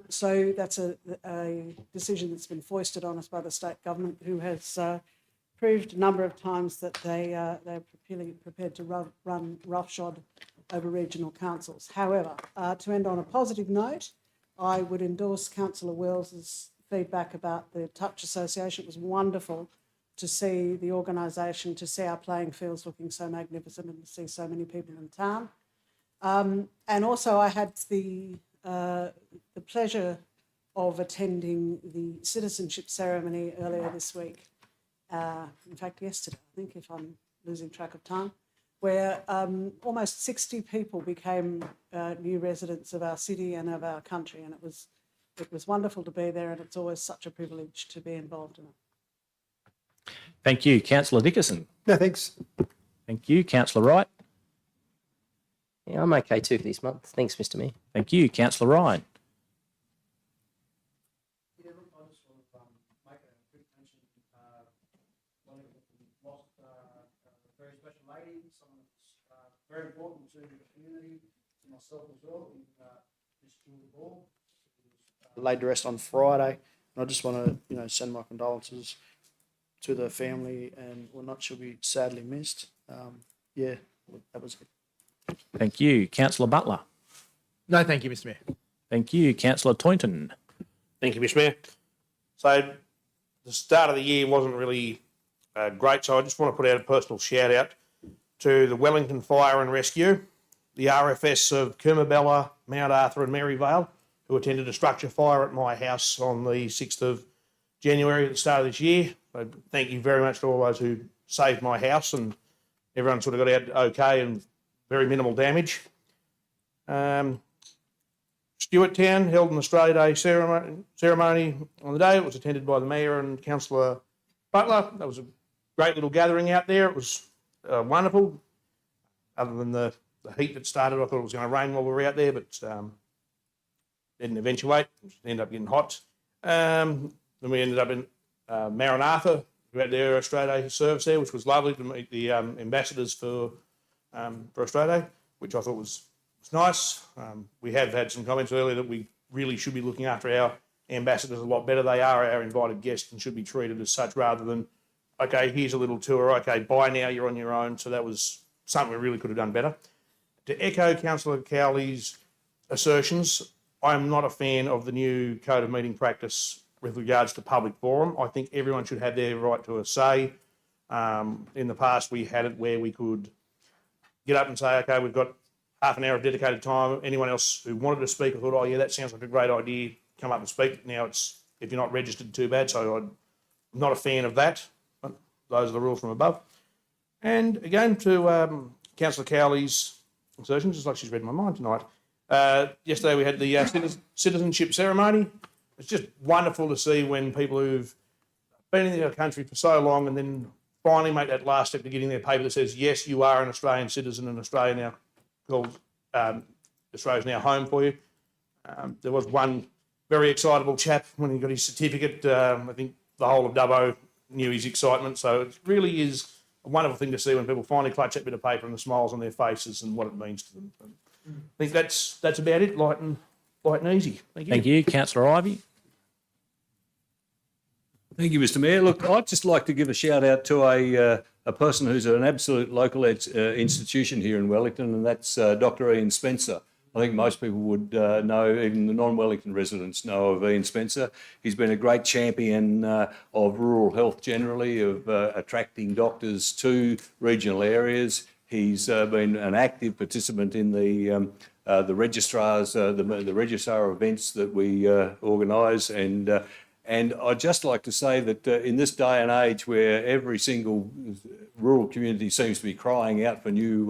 So that's a decision that's been foisted on us by the state government, who has proved a number of times that they're prepared to run roughshod over regional councils. However, to end on a positive note, I would endorse Councillor Wells's feedback about the Touch Association. It was wonderful to see the organisation, to see our playing fields looking so magnificent, and to see so many people in town. And also I had the pleasure of attending the citizenship ceremony earlier this week. In fact, yesterday, I think, if I'm losing track of time, where almost 60 people became new residents of our city and of our country. And it was wonderful to be there, and it's always such a privilege to be involved in it. Thank you. Councillor Dickerson. No, thanks. Thank you. Councillor Wright. Yeah, I'm okay too for this month. Thanks, Mr Mayor. Thank you. Councillor Ryan. Yeah, look, I just want to make a quick mention. We've lost a very special lady, someone that's very important to the community, to myself as well, Miss Julie Ball. Laid to rest on Friday, and I just want to, send my condolences to the family, and she'll be sadly missed. Yeah, that was it. Thank you. Councillor Butler. No, thank you, Mr Mayor. Thank you. Councillor Toynton. Thank you, Mr Mayor. So the start of the year wasn't really great, so I just want to put out a personal shout out to the Wellington Fire and Rescue, the RFS of Coomabella, Mount Arthur and Maryvale, who attended a structure fire at my house on the 6th of January at the start of this year. So thank you very much to all those who saved my house, and everyone sort of got out okay and very minimal damage. Stewart Town held an Australia Day ceremony on the day. It was attended by the Mayor and Councillor Butler. That was a great little gathering out there. It was wonderful. Other than the heat that started, I thought it was going to rain while we were out there, but didn't eventuate. It ended up getting hot. Then we ended up in Maranatha. We had their Australia Day service there, which was lovely to meet the ambassadors for Australia Day, which I thought was nice. We have had some comments earlier that we really should be looking after our ambassadors a lot better. They are our invited guests and should be treated as such, rather than, okay, here's a little tour, okay, bye now, you're on your own. So that was something we really could have done better. To echo Councillor Cowley's assertions, I'm not a fan of the new Code of Meeting Practice with regards to public forum. I think everyone should have their right to a say. In the past, we had it where we could get up and say, okay, we've got half an hour of dedicated time. Anyone else who wanted to speak, I thought, oh yeah, that sounds like a great idea, come up and speak. Now it's, if you're not registered, too bad. So I'm not a fan of that. But those are the rules from above. And again, to Councillor Cowley's assertions, just like she's read my mind tonight. Yesterday we had the citizenship ceremony. It's just wonderful to see when people who've been in the country for so long and then finally make that last step to getting their paper that says, yes, you are an Australian citizen and Australia now called Australia's now home for you. There was one very excitable chap when he got his certificate. I think the whole of Dubbo knew his excitement. So it really is a wonderful thing to see when people finally clutch that bit of paper and the smiles on their faces and what it means to them. I think that's about it, light and easy. Thank you. Thank you. Councillor Ivey. Thank you, Mr Mayor. Look, I'd just like to give a shout out to a a person who's an absolute local institution here in Wellington, and that's Dr. Ian Spencer. I think most people would know, even the non-Wellington residents know of Ian Spencer. He's been a great champion of rural health generally, of attracting doctors to regional areas. He's been an active participant in the registrars, the registrar events that we organise, and I'd just like to say that in this day and age where every single rural community seems to be crying out for new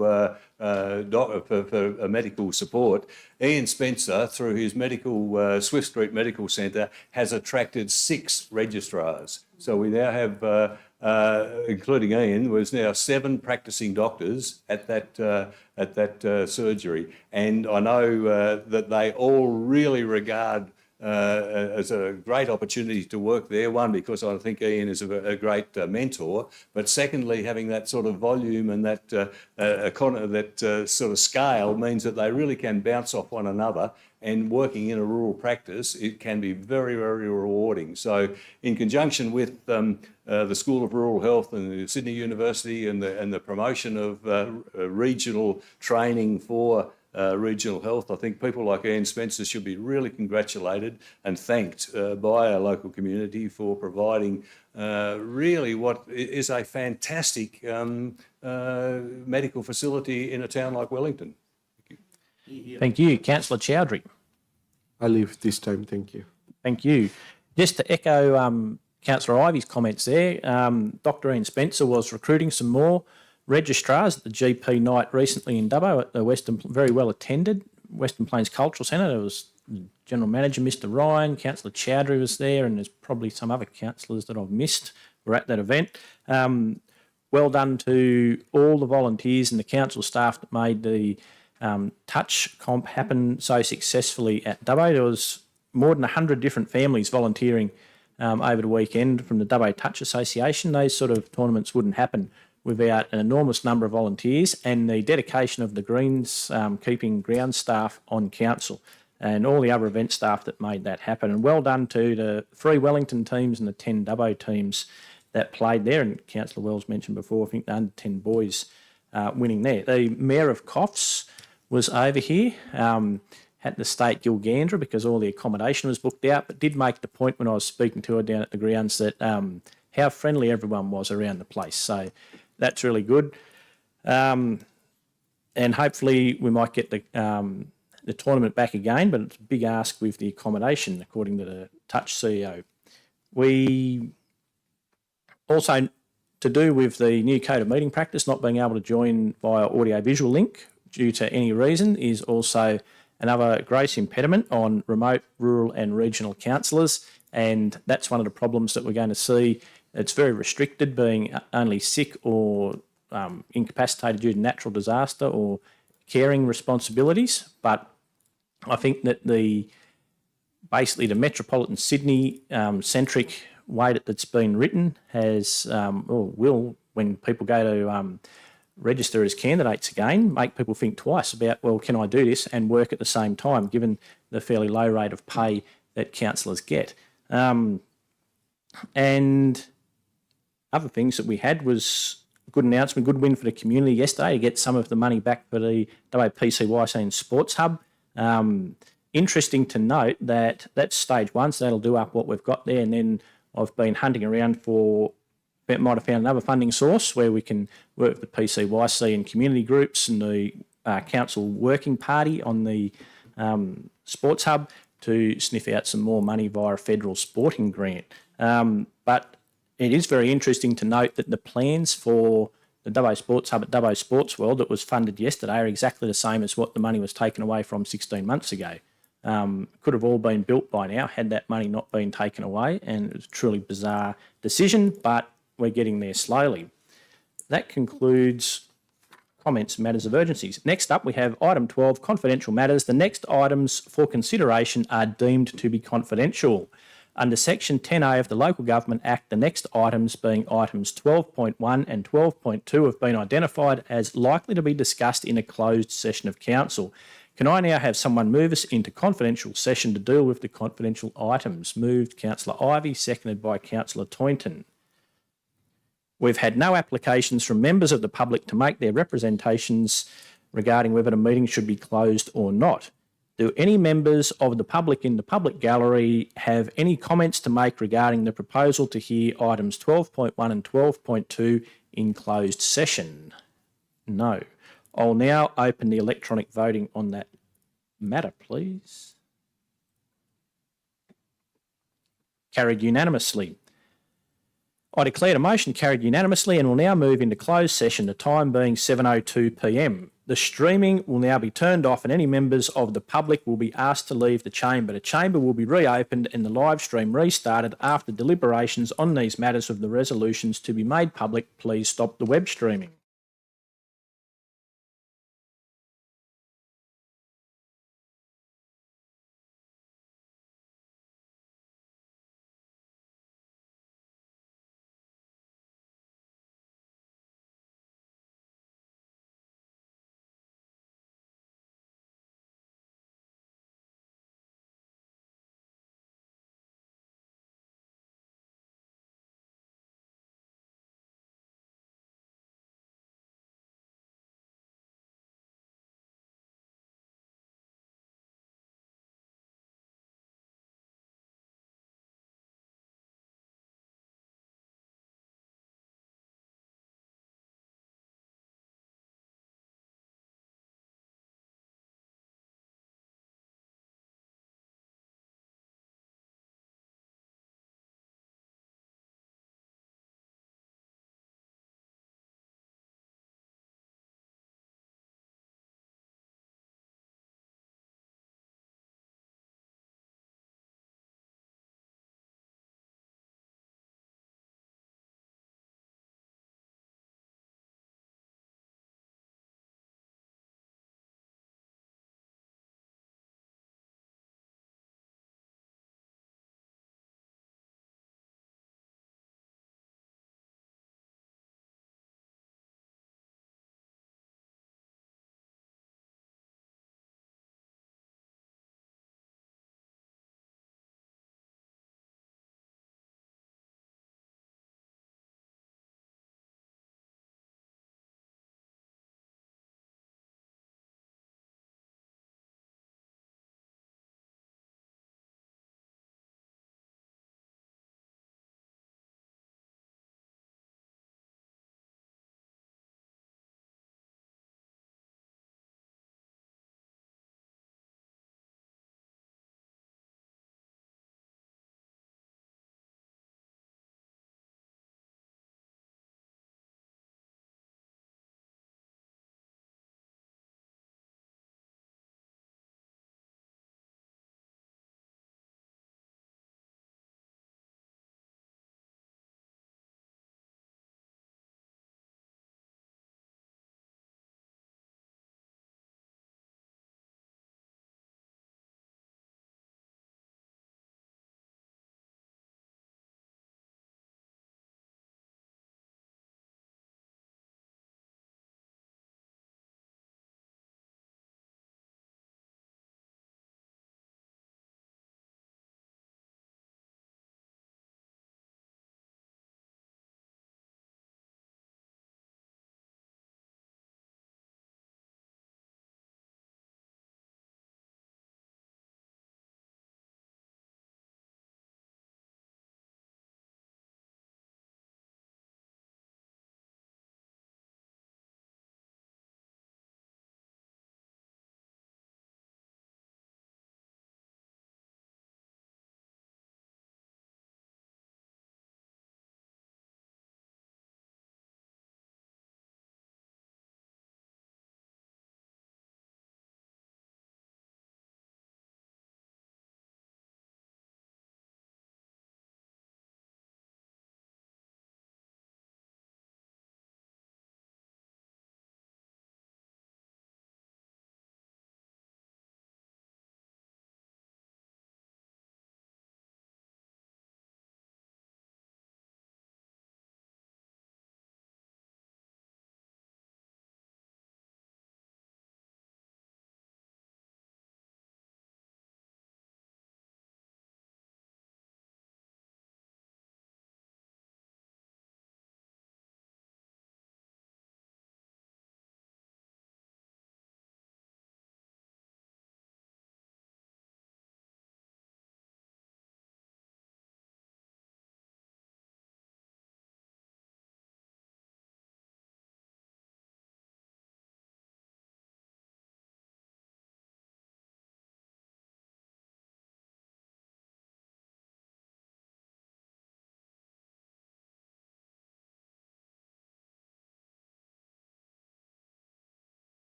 for medical support, Ian Spencer, through his Swift Street Medical Centre, has attracted 6 registrars. So we now have, including Ian, there's now 7 practising doctors at that surgery, and I know that they all really regard as a great opportunity to work there. One, because I think Ian is a great mentor, but secondly, having that sort of volume and that sort of scale means that they really can bounce off one another. And working in a rural practice, it can be very, very rewarding. So, in conjunction with the School of Rural Health and the Sydney University and the promotion of regional training for regional health, I think people like Ian Spencer should be really congratulated and thanked by our local community for providing really what is a fantastic medical facility in a town like Wellington. Thank you. Councillor Chowdhury. I leave this time. Thank you. Thank you. Just to echo Councillor Ivey's comments there, Dr. Ian Spencer was recruiting some more registrars at the GP night recently in Dubbo at the very well attended Western Plains Cultural Centre. There was General Manager Mr. Ryan, Councillor Chowdhury was there, and there's probably some other councillors that I've missed were at that event. Well done to all the volunteers and the council staff that made the touch comp happen so successfully at Dubbo. There was more than 100 different families volunteering over the weekend from the Dubbo Touch Association. Those sort of tournaments wouldn't happen without an enormous number of volunteers and the dedication of the Greens keeping ground staff on council and all the other event staff that made that happen. And well done to the 3 Wellington teams and the 10 Dubbo teams that played there. And Councillor Wells mentioned before, I think the under 10 boys winning there. The Mayor of Coffs was over here at the State Gilgandra because all the accommodation was booked out, but did make the point when I was speaking to her down at the grounds that how friendly everyone was around the place. So that's really good. And hopefully we might get the tournament back again, but it's a big ask with the accommodation, according to the Touch CEO. We also, to do with the new code of meeting practice, not being able to join via audio-visual link due to any reason is also another gross impediment on remote, rural and regional councillors, and that's one of the problems that we're going to see. It's very restricted, being only sick or incapacitated due to natural disaster or caring responsibilities. But I think that basically the metropolitan Sydney centric way that's been written has or will, when people go to register as candidates again, make people think twice about, well, can I do this and work at the same time, given the fairly low rate of pay that councillors get. And other things that we had was a good announcement, good win for the community yesterday to get some of the money back for the WPCYC and Sports Hub. Interesting to note that that's stage 1, so that'll do up what we've got there. And then I've been hunting around might have found another funding source where we can work with the PCYC and community groups and the council working party on the Sports Hub to sniff out some more money via a federal sporting grant. But it is very interesting to note that the plans for the Dubbo Sports Hub at Dubbo Sports World that was funded yesterday are exactly the same as what the money was taken away from 16 months ago. Could have all been built by now had that money not been taken away, and it was a truly bizarre decision, but we're getting there slowly. That concludes comments and matters of urgencies. Next up, we have item 12, confidential matters. The next items for consideration are deemed to be confidential. Under Section 10A of the Local Government Act, the next items, being items 12.1 and 12.2, have been identified as likely to be discussed in a closed session of council. Can I now have someone move us into confidential session to deal with the confidential items? Moved Councillor Ivey, seconded by Councillor Toynton. We've had no applications from members of the public to make their representations regarding whether the meeting should be closed or not. Do any members of the public in the public gallery have any comments to make regarding the proposal to hear items 12.1 and 12.2 in closed session? No. I'll now open the electronic voting on that matter, please. Carried unanimously. I declare the motion carried unanimously and will now move into closed session, the time being 7:02 p.m. The streaming will now be turned off and any members of the public will be asked to leave the chamber. The chamber will be reopened and the live stream restarted after deliberations on these matters of the resolutions to be made public. Please stop the web streaming.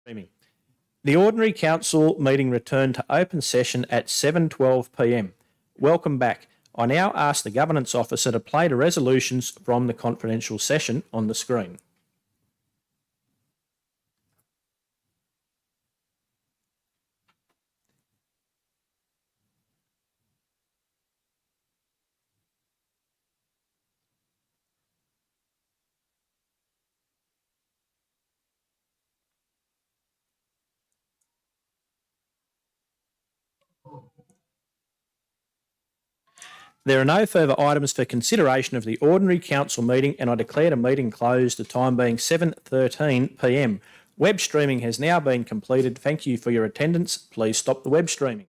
Streaming. The ordinary council meeting returned to open session at 7:12 p.m. Welcome back. I now ask the governance officer to play the resolutions from the confidential session on the screen. There are no further items for consideration of the ordinary council meeting, and I declare the meeting closed, the time being 7:13 p.m. Web streaming has now been completed. Thank you for your attendance. Please stop the web streaming.